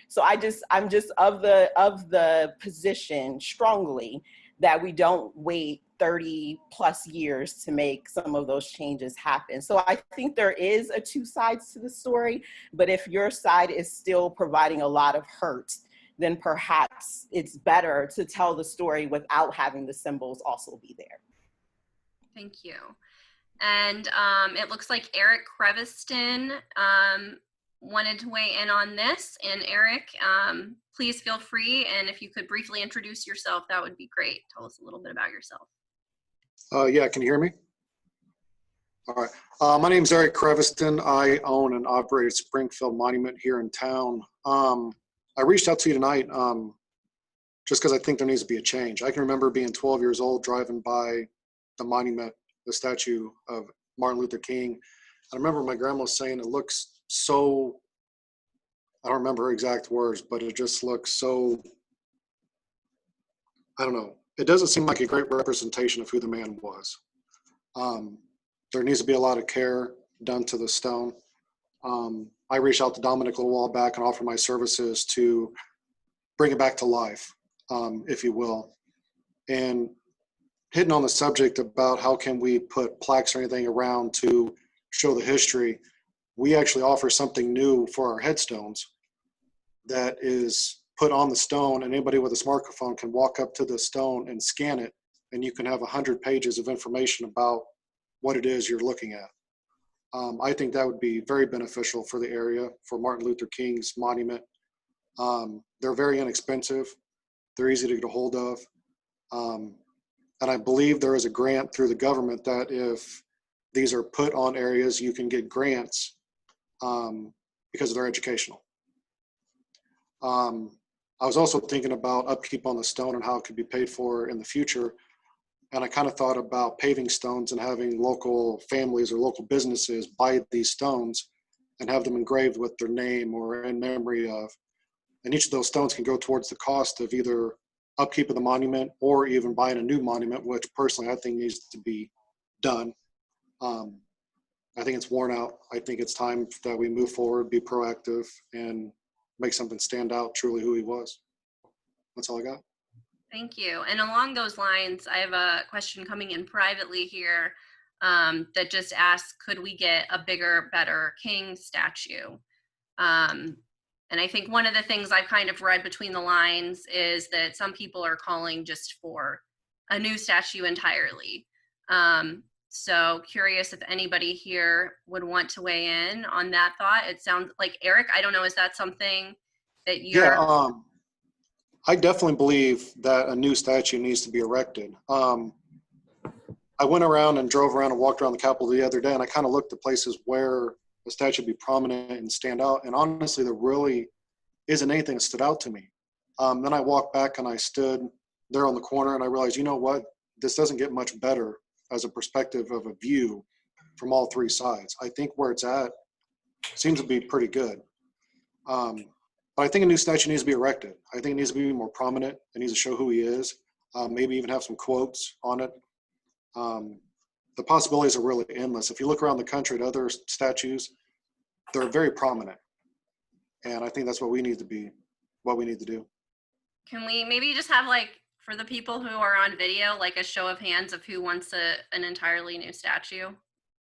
So I'm just of the position strongly that we don't wait 30 plus years to make some of those changes happen. So I think there is a two sides to the story, but if your side is still providing a lot of hurt, then perhaps it's better to tell the story without having the symbols also be there. Thank you. And it looks like Eric Kreveston wanted to weigh in on this. And Eric, please feel free. And if you could briefly introduce yourself, that would be great. Tell us a little bit about yourself. Yeah, can you hear me? All right. My name is Eric Kreveston. I own and operate Springfield Monument here in town. I reached out to you tonight just because I think there needs to be a change. I can remember being 12 years old, driving by the monument, the statue of Martin Luther King. I remember my grandma saying it looks so, I don't remember her exact words, but it just looks so, I don't know. It doesn't seem like a great representation of who the man was. There needs to be a lot of care done to the stone. I reached out to Dominic a little while back and offered my services to bring it back to life, if you will. And hitting on the subject about how can we put plaques or anything around to show the history, we actually offer something new for our headstones that is put on the stone, and anybody with a smartphone can walk up to the stone and scan it, and you can have 100 pages of information about what it is you're looking at. I think that would be very beneficial for the area, for Martin Luther King's monument. They're very inexpensive. They're easy to get a hold of. And I believe there is a grant through the government that if these are put on areas, you can get grants because they're educational. I was also thinking about upkeep on the stone and how it could be paid for in the future. And I kind of thought about paving stones and having local families or local businesses buy these stones and have them engraved with their name or in memory of. And each of those stones can go towards the cost of either upkeep of the monument or even buying a new monument, which personally I think needs to be done. I think it's worn out. I think it's time that we move forward, be proactive, and make something stand out truly who he was. That's all I got. Thank you. And along those lines, I have a question coming in privately here that just asks, could we get a bigger, better King statue? And I think one of the things I've kind of read between the lines is that some people are calling just for a new statue entirely. So curious if anybody here would want to weigh in on that thought. It sounds like, Eric, I don't know, is that something that you're... Yeah, I definitely believe that a new statue needs to be erected. I went around and drove around and walked around the Capitol the other day, and I kind of looked at places where the statue would be prominent and stand out. And honestly, there really isn't anything that stood out to me. Then I walked back and I stood there on the corner and I realized, you know what? This doesn't get much better as a perspective of a view from all three sides. I think where it's at seems to be pretty good. But I think a new statue needs to be erected. I think it needs to be more prominent. It needs to show who he is. Maybe even have some quotes on it. The possibilities are really endless. If you look around the country at other statues, they're very prominent. And I think that's what we need to be, what we need to do. Can we maybe just have, like, for the people who are on video, like a show of hands of who wants an entirely new statue?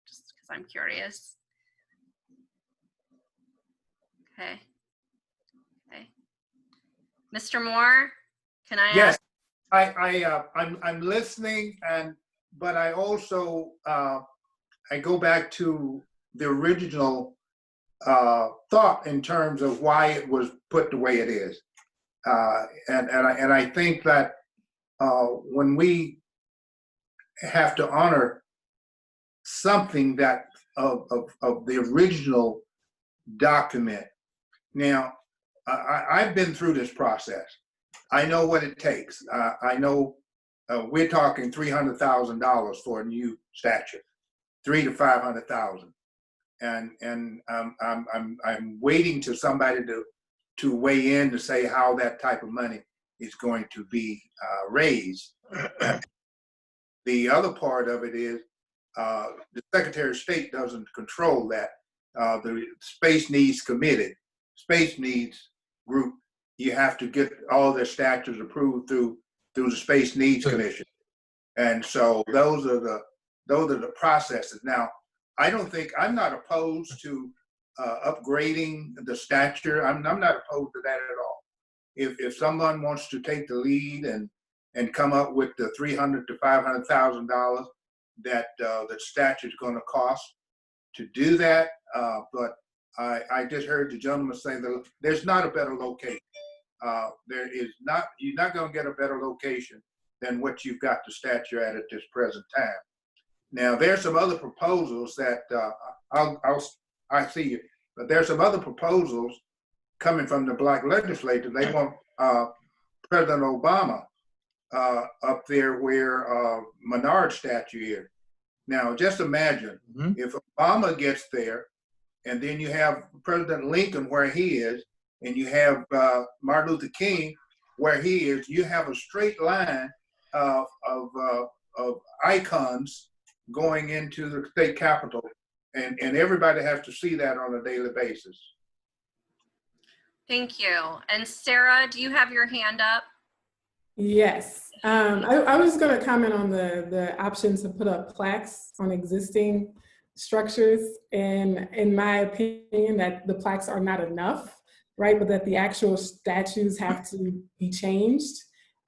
Just because I'm curious. Okay. Okay. Mr. Moore, can I Yes, ask? I'm listening, but I also I go back to the original thought in terms of why it was put the way it is, and I think that when we have to honor something that of the original document. Now, I've been through this process. I know what it takes. I know we're talking $300,000 for a new statue, $300,000 to $500,000, and I'm waiting to somebody to weigh in to say how that type of money is going to be raised. The other part of it is the Secretary of State doesn't control that. The Space Needs Committee, Space Needs Group, you have to get all their statues approved through the Space Needs Commission. And so those are the processes. Now, I'm not opposed to upgrading the stature. I'm not opposed to that at all. If someone wants to take the lead and come up with the $300,000 to $500,000 that the statute is going to cost to do that, but I just heard the gentleman say that there's not a better location. You're not going to get a better location than what you've got the statue at this present time. Now, there's some other proposals that I see you, but there's some other proposals coming from the Black legislature. They want President Obama up there where Menard statue is. Now, just imagine if Obama gets there, and then you have President Lincoln where he is, and you have Martin Luther King where he is. You have a straight line of icons going into the state capitol, and everybody has to see that on a daily basis. Thank you. And Sarah, do you have your hand up? Yes. I was going to comment on the option to put up plaques on existing structures. And in my opinion, that the plaques are not enough, right? But that the actual statues have to be changed.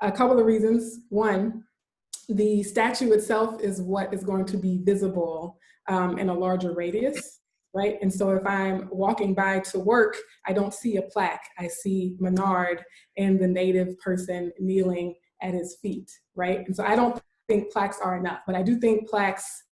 A couple of reasons. One, the statue itself is what is going to be visible in a larger radius, right? And so if I'm walking by to work, I don't see a plaque. I see Menard and the native person kneeling at his feet, right? And so I don't think plaques are enough, but I do think plaques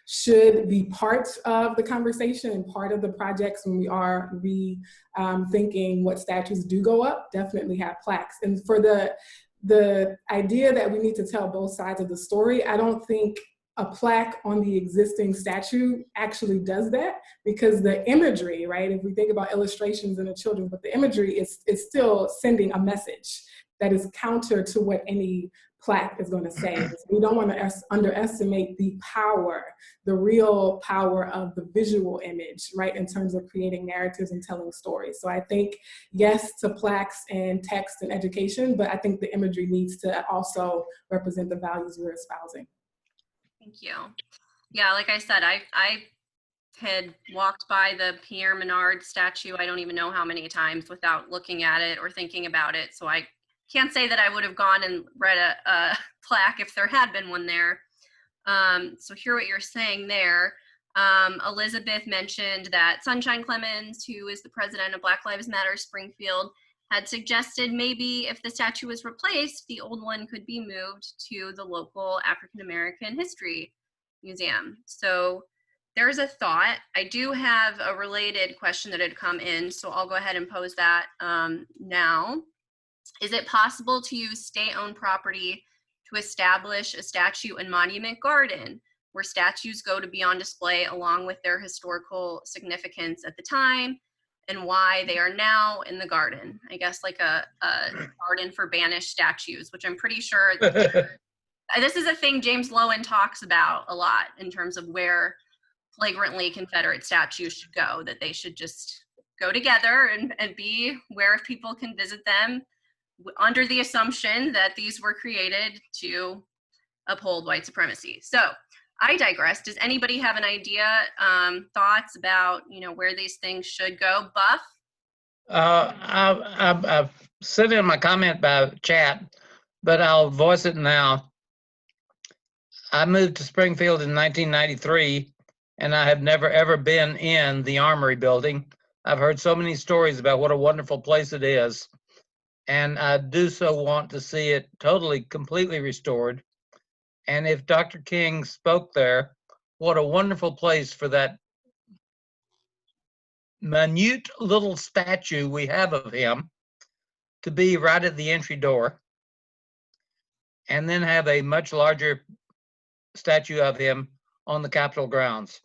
should be part of the conversation and part of the projects when we are rethinking what statues do go up, definitely have plaques. And for the idea that we need to tell both sides of the story, I don't think a plaque on the existing statue actually does that, because the imagery, right? If we think about illustrations in the children, but the imagery is still sending a message that is counter to what any plaque is going to say. So we don't want to underestimate the power, the real power of the visual image, right? In terms of creating narratives and telling stories. So I think yes to plaques and text and education, but I think the imagery needs to also represent the values we're espousing. Thank you. Yeah, like I said, I had walked by the Pierre Menard statue, I don't even know how many times, without looking at it or thinking about it. So I can't say that I would have gone and read a plaque if there had been one there. So hear what you're saying there. Elizabeth mentioned that Sunshine Clemens, who is the president of Black Lives Matter Springfield, had suggested maybe if the statue was replaced, the old one could be moved to the local African American History Museum. So there's a thought. I do have a related question that had come in, so I'll go ahead and pose that now. Is it possible to use state-owned property to establish a statue and monument garden where statues go to be on display along with their historical significance at the time and why they are now in the garden? I guess like a garden for banished statues, which I'm pretty sure this is a thing James Lowen talks about a lot in terms of where flagrantly Confederate statues should go, that they should just go together and be where people can visit them, under the assumption that these were created to uphold white supremacy. So I digress. Does anybody have an idea, thoughts about, where these things should go? Buff? I've sent in my comment by chat, but I'll voice it now. I moved to Springfield in 1993, and I have never ever been in the Armory building. I've heard so many stories about what a wonderful place it is. And I do so want to see it totally, completely restored. And if Dr. King spoke there, what a wonderful place for that minute little statue we have of him to be right at the entry door. And then have a much larger statue of him on the Capitol grounds.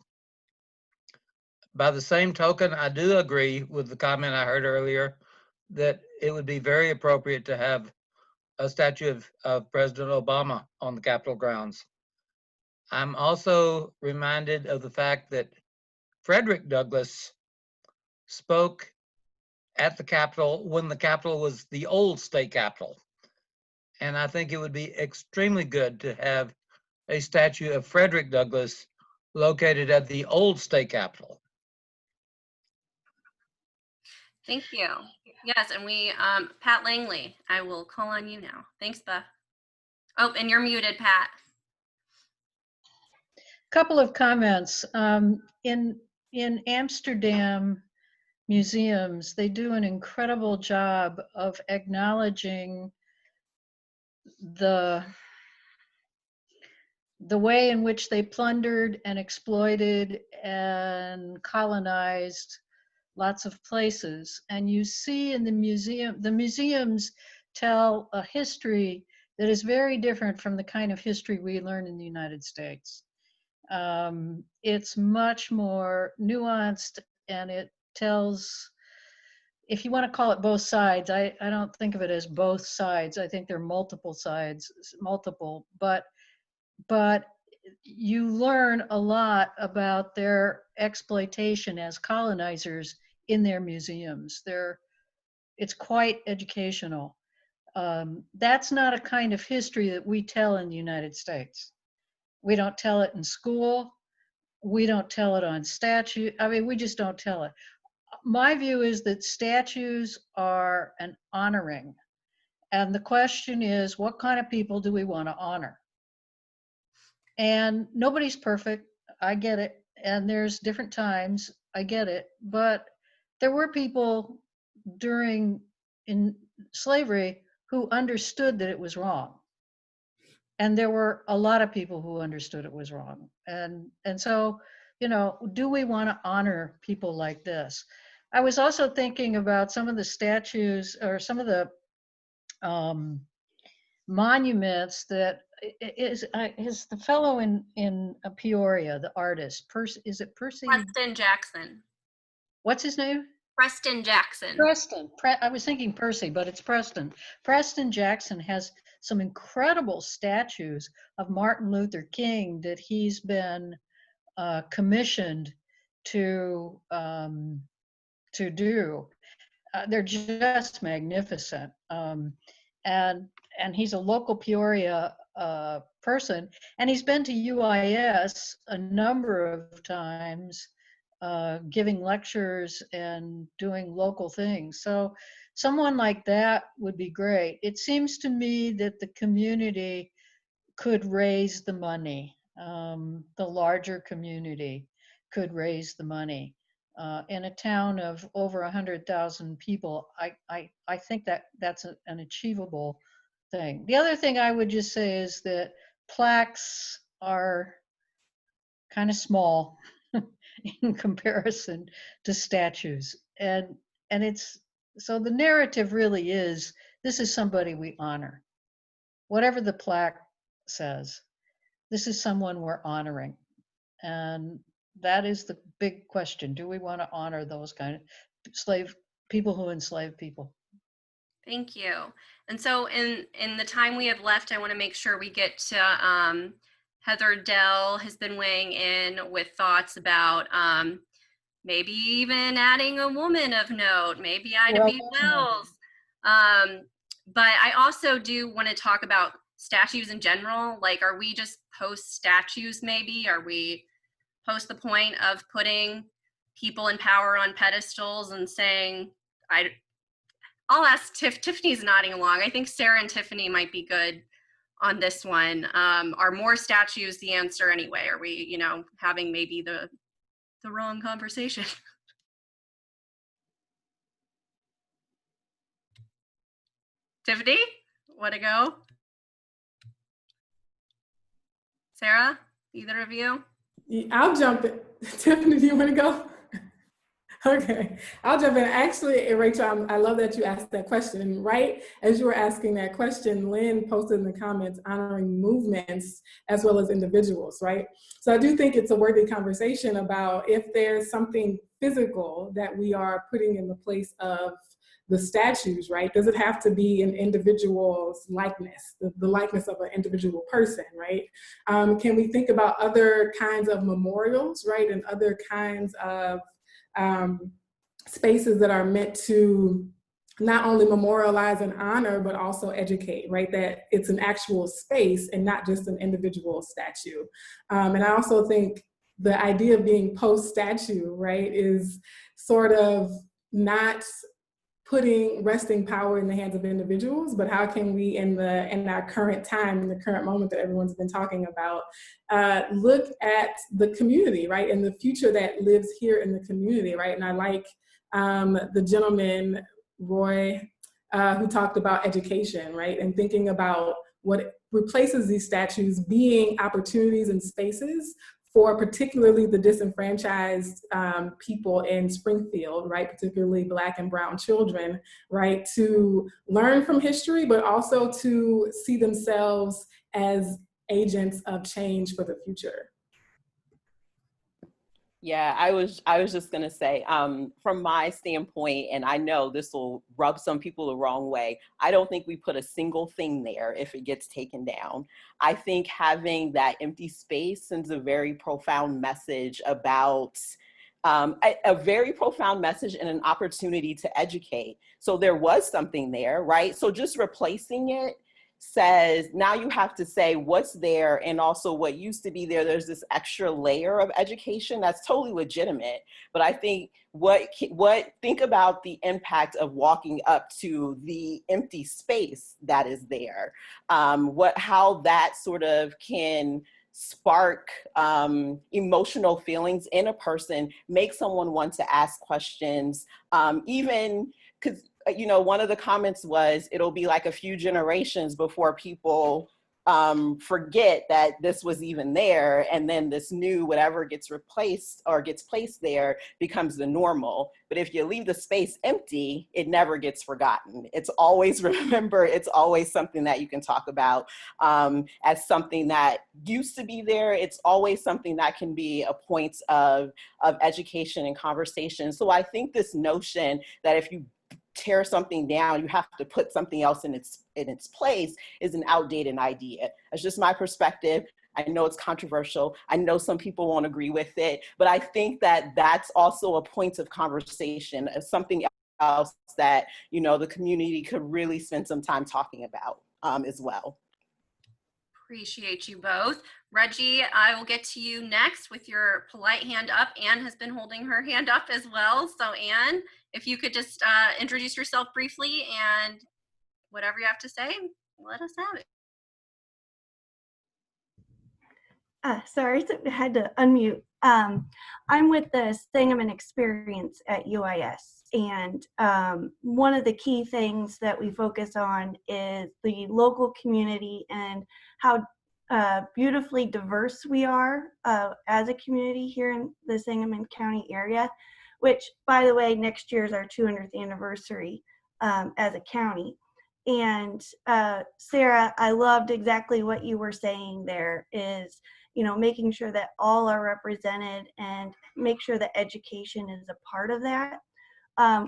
By the same token, I do agree with the comment I heard earlier that it would be very appropriate to have a statue of President Obama on the Capitol grounds. I'm also reminded of the fact that Frederick Douglass spoke at the Capitol when the Capitol was the old state Capitol. And I think it would be extremely good to have a statue of Frederick Douglass located at the old state capitol. Thank you. Yes, and we, Pat Langley, I will call on you now. Thanks, Beth. Oh, and you're muted, Pat. Couple of comments. In Amsterdam museums, they do an incredible job of acknowledging the way in which they plundered and exploited and colonized lots of places. And you see in the museums tell a history that is very different from the kind of history we learn in the United States. It's much more nuanced, and it tells, if you want to call it both sides, I don't think of it as both sides. I think there are multiple sides, but you learn a lot about their exploitation as colonizers in their museums. It's quite educational. That's not a kind of history that we tell in the United States. We don't tell it in school. We don't tell it on statue. I mean, we just don't tell it. My view is that statues are an honoring. And the question is, what kind of people do we want to honor? And nobody's perfect. I get it. And there's different times. I get it. But there were people in slavery who understood that it was wrong. And there were a lot of people who understood it was wrong. And so, you know, do we want to honor people like this? I was also thinking about some of the statues or some of the monuments that is the fellow in Peoria, the artist, is it Percy? Preston Jackson. What's his name? Preston Jackson. Preston. I was thinking Percy, but it's Preston. Preston Jackson has some incredible statues of Martin Luther King that he's been commissioned to do. They're just magnificent. And he's a local Peoria person, and he's been to UIS a number of times, giving lectures and doing local things. So someone like that would be great. It seems to me that the community could raise the money. The larger community could raise the money. In a town of over 100,000 people, I think that's an achievable thing. The other thing I would just say is that plaques are kind of small in comparison to statues. And it's, so the narrative really is, this is somebody we honor. Whatever the plaque says, this is someone we're honoring. And that is the big question. Do we want to honor those kind of people who enslave people? Thank you. And so in the time we have left, I want to make sure we get to Heather Dell has been weighing in with thoughts about maybe even adding a woman of note, maybe Ida B. Wells. But I also do want to talk about statues in general. Like, are we just post statues maybe? Are we post the point of putting people in power on pedestals and saying, I'll ask Tiffany's nodding along. I think Sarah and Tiffany might be good on this one. Are more statues the answer anyway? Are we, you know, having maybe the wrong conversation? Tiffany, want to go? Sarah, either of you? I'll jump in. Tiffany, do you want to go? Okay, I'll jump in. Actually, Rachel, I love that you asked that question. Right as you were asking that question, Lynn posted in the comments honoring movements as well as individuals, right? So I do think it's a worthy conversation about if there's something physical that we are putting in the place of the statues, right? Does it have to be an individual's likeness, the likeness of an individual person, right? Can we think about other kinds of memorials, right? And other kinds of spaces that are meant to not only memorialize and honor, but also educate, right? That it's an actual space and not just an individual statue. And I also think the idea of being post-statue, right, is sort of not putting resting power in the hands of individuals, but how can we in our current time, in the current moment that everyone's been talking about, look at the community, right? And the future that lives here in the community, right? And I like the gentleman, Roy, who talked about education, right? And thinking about what replaces these statues being opportunities and spaces for particularly the disenfranchised people in Springfield, right? Particularly Black and brown children, right? To learn from history, but also to see themselves as agents of change for the future. Yeah, I was just gonna say, from my standpoint, and I know this will rub some people the wrong way, I don't think we put a single thing there if it gets taken down. I think having that empty space sends a very profound message about, a very profound message and an opportunity to educate. So there was something there, right? So just replacing it says, now you have to say what's there and also what used to be there. There's this extra layer of education that's totally legitimate. But I think think about the impact of walking up to the empty space that is there. How that sort of can spark emotional feelings in a person, make someone want to ask questions, even because, you know, one of the comments was, it'll be like a few generations before people forget that this was even there, and then this new whatever gets replaced or gets placed there becomes the normal. But if you leave the space empty, it never gets forgotten. It's always remembered. It's always something that you can talk about as something that used to be there. It's always something that can be a point of education and conversation. So I think this notion that if you tear something down, you have to put something else in its place is an outdated idea. That's just my perspective. I know it's controversial. I know some people won't agree with it, but I think that that's also a point of conversation, something else that, you know, the community could really spend some time talking about as well. Appreciate you both. Reggie, I will get to you next with your polite hand up. Anne has been holding her hand up as well. So Anne, if you could just introduce yourself briefly and whatever you have to say, let us have it. Sorry, I had to unmute. I'm with the Sangamon Experience at UIS, and one of the key things that we focus on is the local community and how beautifully diverse we are as a community here in the Sangamon County area, which, by the way, next year is our 200th anniversary as a county. And Sarah, I loved exactly what you were saying there is, you know, making sure that all are represented and make sure that education is a part of that.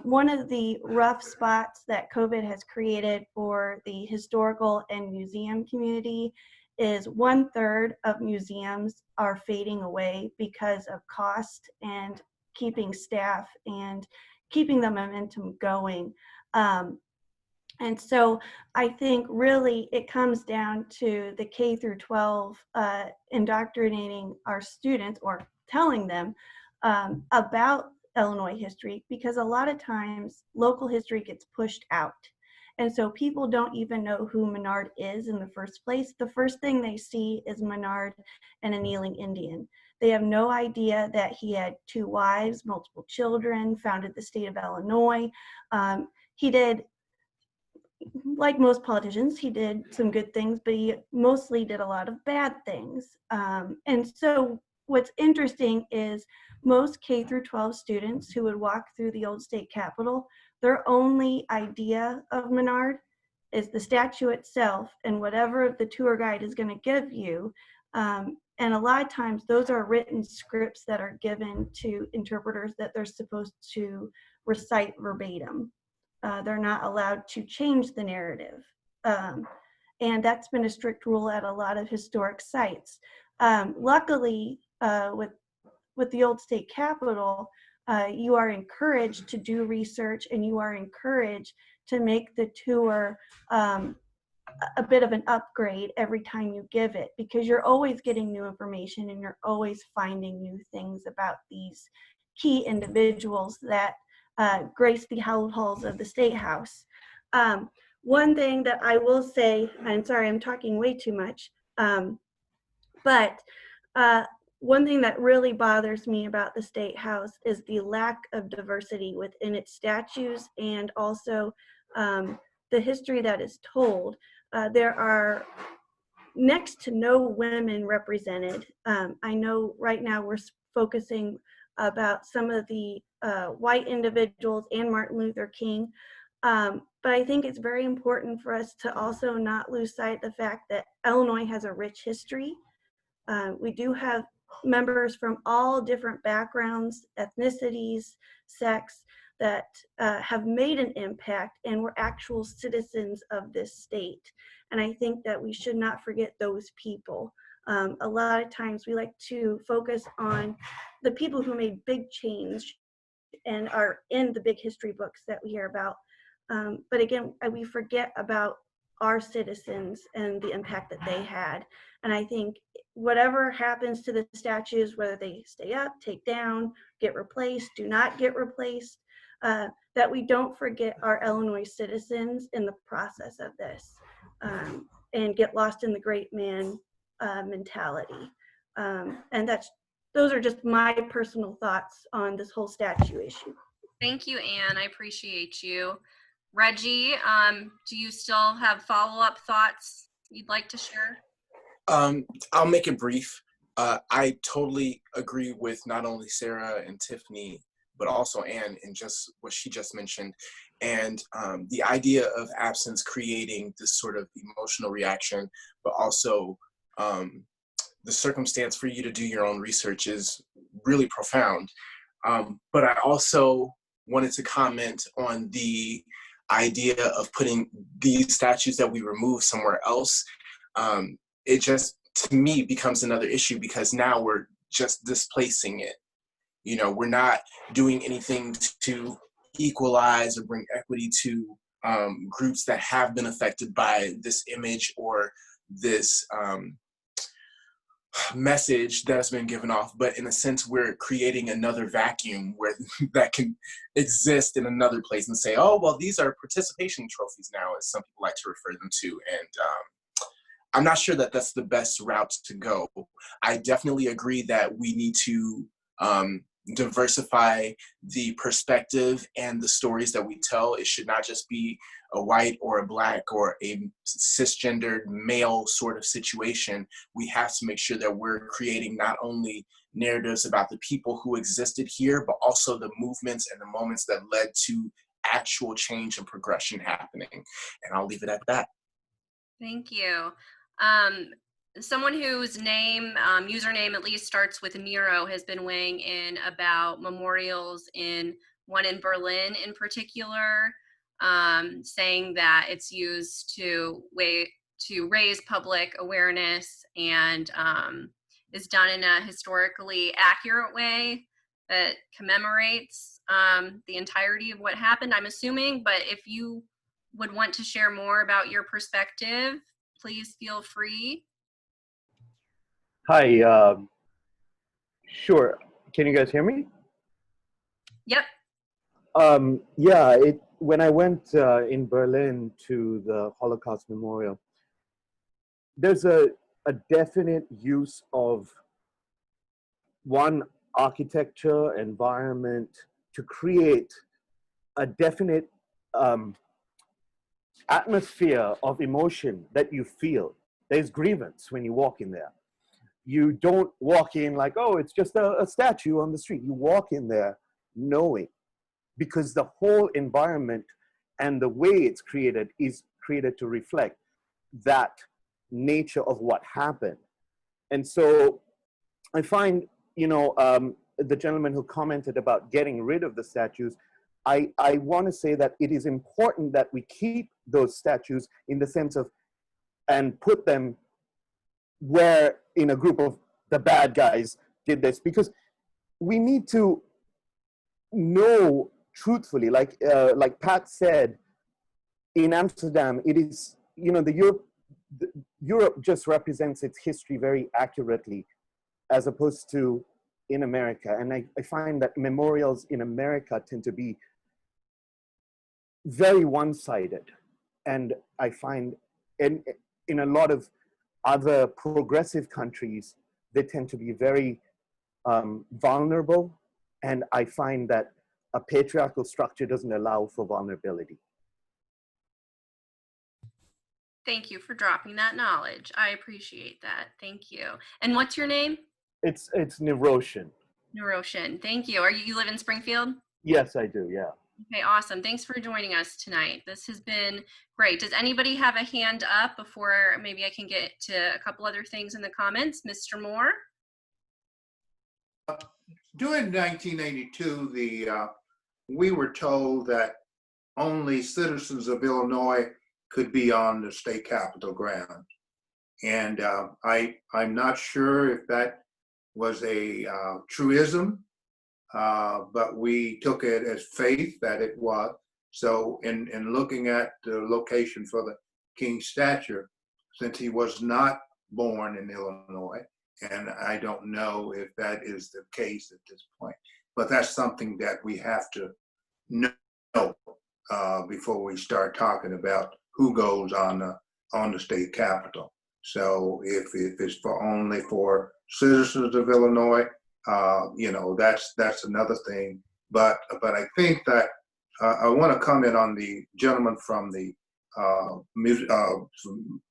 One of the rough spots that COVID has created for the historical and museum community is 1/3 of museums are fading away because of cost and keeping staff and keeping the momentum going. And so I think really it comes down to the K through 12 indoctrinating our students or telling them about Illinois history, because a lot of times local history gets pushed out. And so people don't even know who Menard is in the first place. The first thing they see is Menard and a kneeling Indian. They have no idea that he had 2 wives, multiple children, founded the state of Illinois. He did, like most politicians, he did some good things, but he mostly did a lot of bad things. And so what's interesting is most K through 12 students who would walk through the old state capitol, their only idea of Menard is the statue itself and whatever the tour guide is going to give you. And a lot of times those are written scripts that are given to interpreters that they're supposed to recite verbatim. They're not allowed to change the narrative. And that's been a strict rule at a lot of historic sites. Luckily, with the old state capitol, you are encouraged to do research and you are encouraged to make the tour a bit of an upgrade every time you give it, because you're always getting new information and you're always finding new things about these key individuals that grace the hallowed halls of the Statehouse. One thing that I will say, I'm sorry, I'm talking way too much, but one thing that really bothers me about the Statehouse is the lack of diversity within its statues and also the history that is told. There are next to no women represented. I know right now we're focusing about some of the white individuals and Martin Luther King, but I think it's very important for us to also not lose sight of the fact that Illinois has a rich history. We do have members from all different backgrounds, ethnicities, sex, that have made an impact and were actual citizens of this state. And I think that we should not forget those people. A lot of times we like to focus on the people who made big change and are in the big history books that we hear about. But again, we forget about our citizens and the impact that they had. And I think whatever happens to the statues, whether they stay up, take down, get replaced, do not get replaced, that we don't forget our Illinois citizens in the process of this and get lost in the great man mentality. And those are just my personal thoughts on this whole statue issue. Thank you, Anne. I appreciate you. Reggie, do you still have follow-up thoughts you'd like to share? I'll make it brief. I totally agree with not only Sarah and Tiffani, but also Anne in just what she just mentioned. And the idea of absence creating this sort of emotional reaction, but also the circumstance for you to do your own research is really profound. But I also wanted to comment on the idea of putting these statues that we remove somewhere else. It just, to me, becomes another issue because now we're just displacing it. You know, we're not doing anything to equalize or bring equity to groups that have been affected by this image or this message that has been given off, but in a sense, we're creating another vacuum where that can exist in another place and say, oh, well, these are participation trophies now, as some people like to refer them to. And I'm not sure that that's the best route to go. I definitely agree that we need to diversify the perspective and the stories that we tell. It should not just be a white or a black or a cisgendered male sort of situation. We have to make sure that we're creating not only narratives about the people who existed here, but also the movements and the moments that led to actual change and progression happening. And I'll leave it at that. Thank you. Someone whose name, username at least starts with Nero has been weighing in about memorials one in Berlin in particular, saying that it's used to raise public awareness and is done in a historically accurate way that commemorates the entirety of what happened, I'm assuming. But if you would want to share more about your perspective, please feel free. Hi, sure. Can you guys hear me? Yep. Yeah, when I went in Berlin to the Holocaust Memorial, there's a definite use of one architecture, environment to create a definite atmosphere of emotion that you feel. There's grievance when you walk in there. You don't walk in like, oh, it's just a statue on the street. You walk in there knowing, because the whole environment and the way it's created is created to reflect that nature of what happened. And so I find, the gentleman who commented about getting rid of the statues, I want to say that it is important that we keep those statues in the sense of, and put them where in a group of the bad guys did this, because we need to know truthfully, like Pat said, in Amsterdam, it is, you know, Europe just represents its history very accurately, as opposed to in America. And I find that memorials in America tend to be very one-sided. And I find in a lot of other progressive countries, they tend to be very vulnerable. And I find that a patriarchal structure doesn't allow for vulnerability. Thank you for dropping that knowledge. I appreciate that. Thank you. And what's your name? It's Niroshan. Niroshan. Thank you. You live in Springfield? Yes, I do, yeah. Okay, awesome. Thanks for joining us tonight. This has been great. Does anybody have a hand up before maybe I can get to a couple other things in the comments? Mr. Moore? During 1982, we were told that only citizens of Illinois could be on the state capitol grounds. And I'm not sure if that was a truism, but we took it as faith that it was. So in looking at the location for the King's statue, since he was not born in Illinois, and I don't know if that is the case at this point, but that's something that we have to know before we start talking about who goes on the state capitol. So if it's only for citizens of Illinois, you know, that's another thing. But I think that I want to comment on the gentleman from the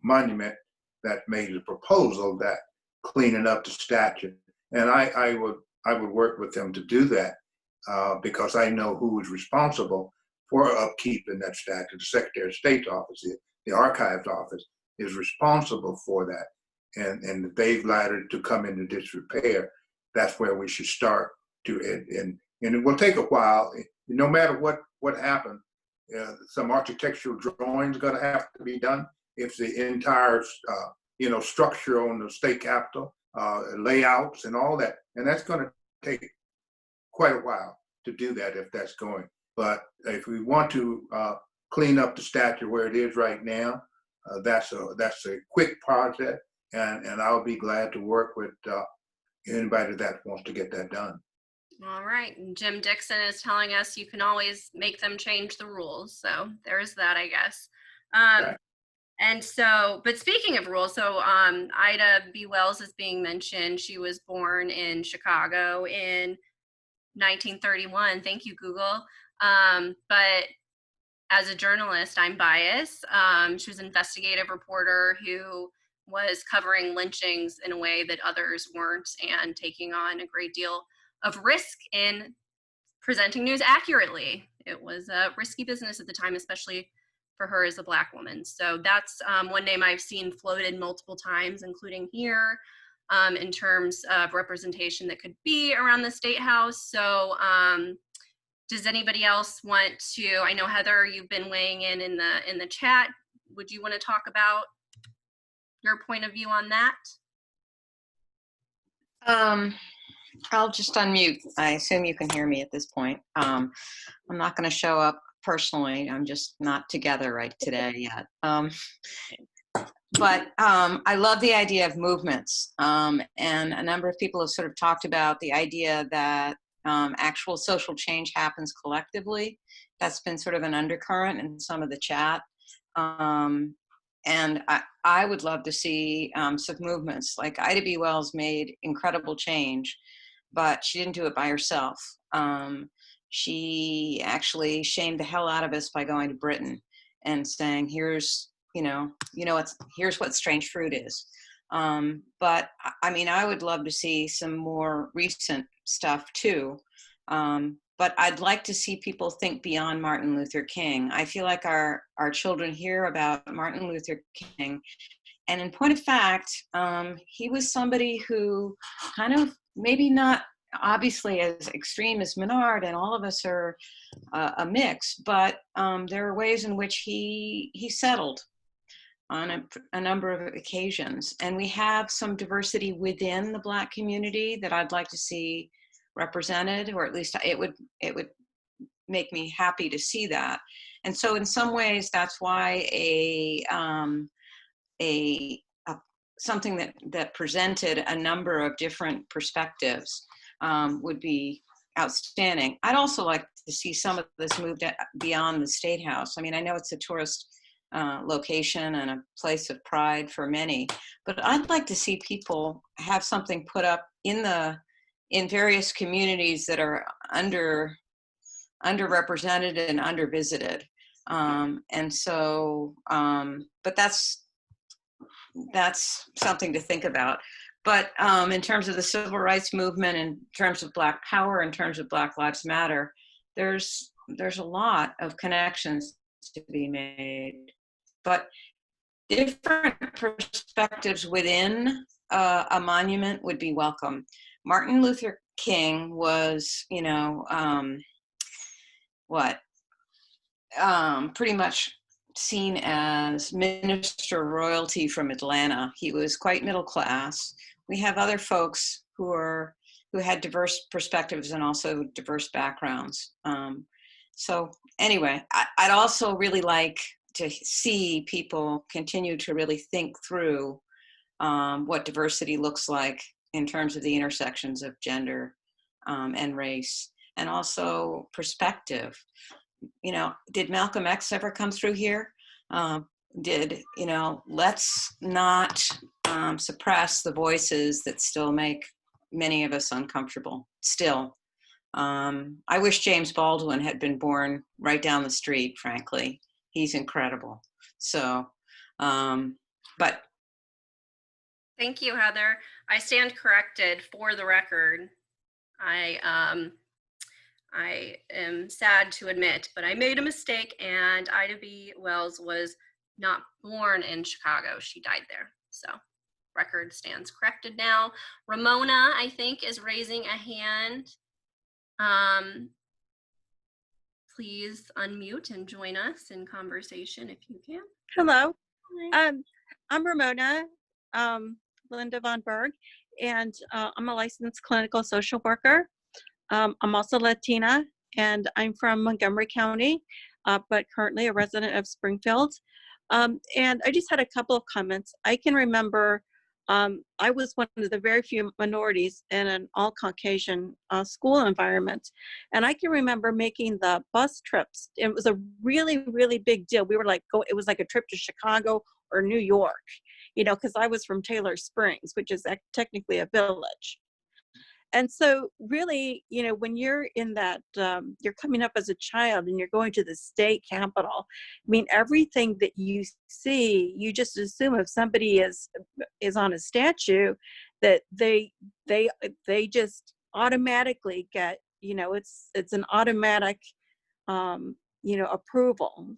monument that made the proposal that cleaning up the statue, and I would work with them to do that because I know who is responsible for upkeeping that statue. The Secretary of State's office, the Archives office, is responsible for that, and if they've allowed it to come into disrepair, that's where we should start to and it will take a while. No matter what happened, some architectural drawings going to have to be done. If the entire you know, structure on the state capitol, layouts and all that, and that's going to take quite a while to do that if that's going. But if we want to clean up the statue where it is right now, that's a quick project, and I'll be glad to work with anybody that wants to get that done. All right. And Jim Dixon is telling us you can always make them change the rules. So there's that, I guess. Right. And so, but speaking of rules, so Ida B. Wells is being mentioned. She was born in Chicago in 1931. Thank you, Google. But as a journalist, I'm biased. She was an investigative reporter who was covering lynchings in a way that others weren't, and taking on a great deal of risk in presenting news accurately. It was a risky business at the time, especially for her as a Black woman. So that's one name I've seen floated multiple times, including here, in terms of representation that could be around the Statehouse. So does anybody else want to, I know Heather, you've been weighing in the chat. Would you want to talk about your point of view on that? I'll just unmute. I assume you can hear me at this point. I'm not going to show up personally. I'm just not together right today yet. But I love the idea of movements. And a number of people have sort of talked about the idea that actual social change happens collectively. That's been sort of an undercurrent in some of the chat. And I would love to see some movements. Like Ida B. Wells made incredible change, but she didn't do it by herself. She actually shamed the hell out of us by going to Britain and saying, here's what strange fruit is. But I mean, I would love to see some more recent stuff too. But I'd like to see people think beyond Martin Luther King. I feel like our children hear about Martin Luther King, and in point of fact, he was somebody who kind of, maybe not obviously as extreme as Menard, and all of us are a mix, but there are ways in which he settled on a number of occasions. And we have some diversity within the Black community that I'd like to see represented, or at least it would make me happy to see that. And so in some ways, that's why something that presented a number of different perspectives would be outstanding. I'd also like to see some of this moved beyond the Statehouse. I mean, I know it's a tourist location and a place of pride for many, but I'd like to see people have something put up in various communities that are underrepresented and undervisited. And so, but that's something to think about. But in terms of the civil rights movement, in terms of Black power, in terms of Black Lives Matter, there's a lot of connections to be made. But different perspectives within a monument would be welcome. Martin Luther King was, pretty much seen as minister royalty from Atlanta. He was quite middle class. We have other folks who had diverse perspectives and also diverse backgrounds. So anyway, I'd also really like to see people continue to really think through what diversity looks like in terms of the intersections of gender and race, and also perspective. Did Malcolm X ever come through here? Let's not suppress the voices that still make many of us uncomfortable still. I wish James Baldwin had been born right down the street, frankly. He's incredible. So, but. Thank you, Heather. I stand corrected for the record. I am sad to admit, but I made a mistake, and Ida B. Wells was not born in Chicago. She died there. So record stands corrected now. Ramona, I think, is raising a hand. Please unmute and join us in conversation if you can. Hello. I'm Ramona Linda Von Berg, and I'm a licensed clinical social worker. I'm also Latina, and I'm from Montgomery County, but currently a resident of Springfield. And I just had a couple of comments. I can remember I was one of the very few minorities in an all-Caucasian school environment. And I can remember making the bus trips. It was a really, really big deal. We were like, it was like a trip to Chicago or New York, because I was from Taylor Springs, which is technically a village. And so really, when you're in that, you're coming up as a child and you're going to the state capitol, I mean, everything that you see, you just assume if somebody is on a statue that they just automatically get, it's an automatic, approval,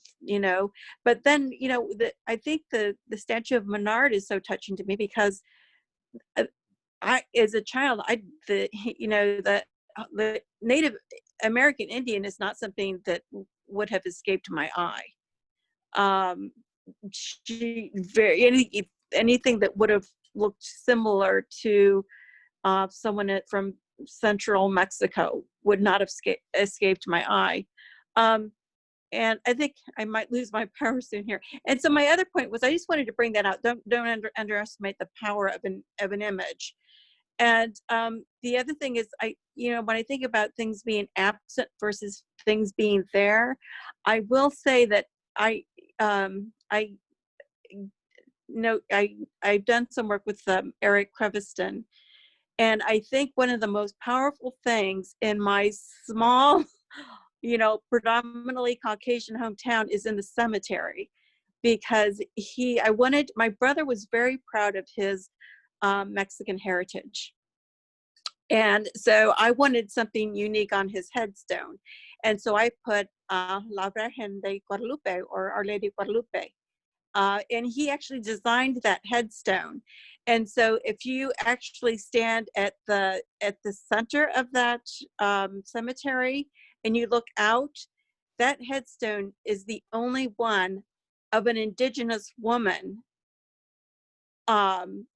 but then, I think the statue of Menard is so touching to me because as a child, the Native American Indian is not something that would have escaped my eye. Anything that would have looked similar to someone from central Mexico would not have escaped my eye. And I think I might lose my power soon here. And so my other point was, I just wanted to bring that out. Don't underestimate the power of an image. And the other thing is, when I think about things being absent versus things being there, I will say that I've done some work with Eric Kreveston, and I think one of the most powerful things in my small, predominantly Caucasian hometown is in the cemetery, because my brother was very proud of his Mexican heritage. And so I wanted something unique on his headstone. And so I put La Virgen de Guadalupe, or Our Lady Guadalupe. And he actually designed that headstone. And so if you actually stand at the center of that cemetery and you look out, that headstone is the only one of an indigenous woman. And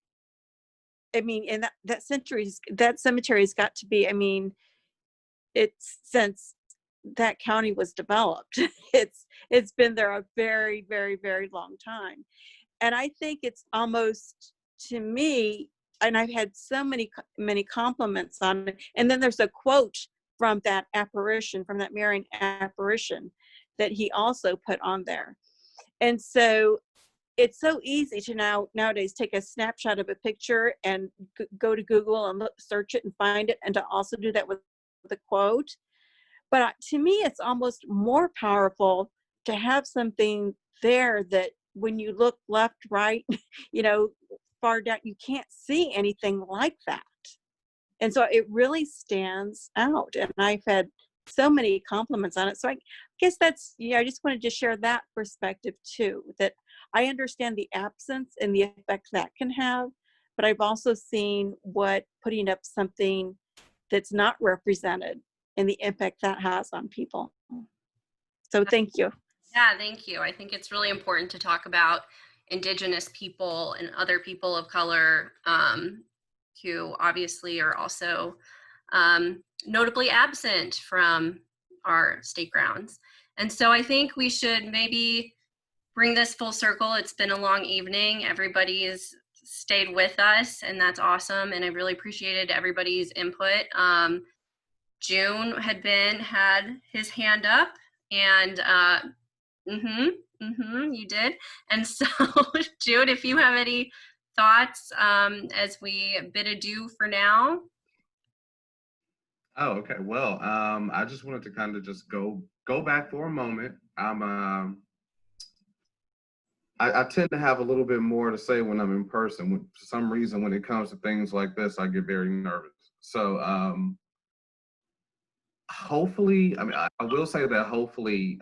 that cemetery's got to be, it's since that county was developed. It's been there a very, very, very long time. And I think it's almost, to me, and I've had so many compliments on it. And then there's a quote from that apparition, from that Marian apparition, that he also put on there. And so it's so easy to nowadays take a snapshot of a picture and go to Google and search it and find it, and to also do that with the quote. But to me, it's almost more powerful to have something there that when you look left, right, far down, you can't see anything like that. And so it really stands out. And I've had so many compliments on it. So I guess that's, I just wanted to share that perspective too, that I understand the absence and the effect that can have, but I've also seen what putting up something that's not represented and the impact that has on people. So thank you. Yeah, thank you. I think it's really important to talk about Indigenous people and other people of color who obviously are also notably absent from our state grounds. And so I think we should maybe bring this full circle. It's been a long evening. Everybody's stayed with us, and that's awesome. And I really appreciated everybody's input. June had his hand up, and you did. And so June, if you have any thoughts as we bid adieu for now. Oh, okay. Well, I just wanted to kind of just go back for a moment. I tend to have a little bit more to say when I'm in person. For some reason, when it comes to things like this, I get very nervous. So hopefully, I will say that hopefully,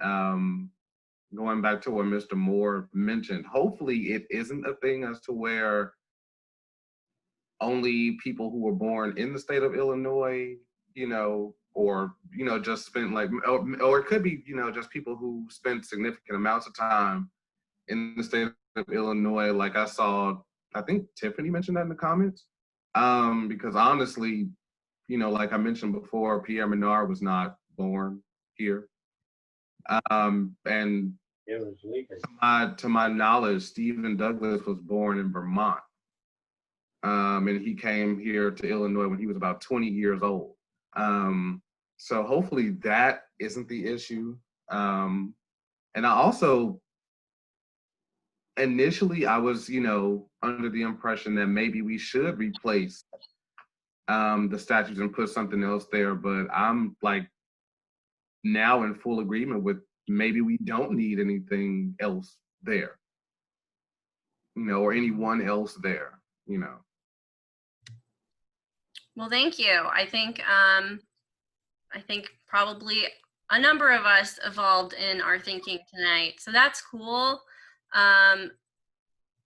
going back to what Mr. Moore mentioned, hopefully it isn't a thing as to where only people who were born in the state of Illinois, or, just spent or it could be, just people who spent significant amounts of time in the state of Illinois. Like I think Tiffani mentioned that in the comments. Because honestly, like I mentioned before, Pierre Menard was not born here. And to my knowledge, Stephen Douglas was born in Vermont. And he came here to Illinois when he was about 20 years old. So hopefully that isn't the issue. And I also, initially I was, under the impression that maybe we should replace the statues and put something else there, but I'm like now in full agreement with maybe we don't need anything else there, or anyone else there, Well, thank you. I think probably a number of us evolved in our thinking tonight, so that's cool.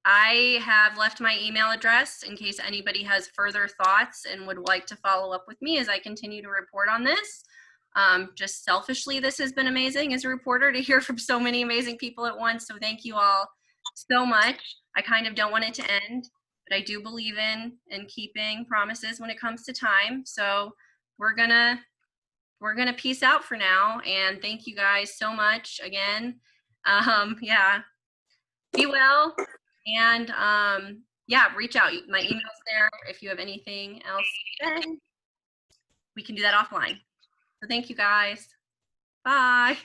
I have left my email address in case anybody has further thoughts and would like to follow up with me as I continue to report on this. Just selfishly, this has been amazing as a reporter to hear from so many amazing people at once. So thank you all so much. I kind of don't want it to end, but I do believe in keeping promises when it comes to time. So we're gonna peace out for now. And thank you guys so much again. Yeah, be well. And yeah, reach out. My email's there. If you have anything else, then we can do that offline. So thank you guys. Bye.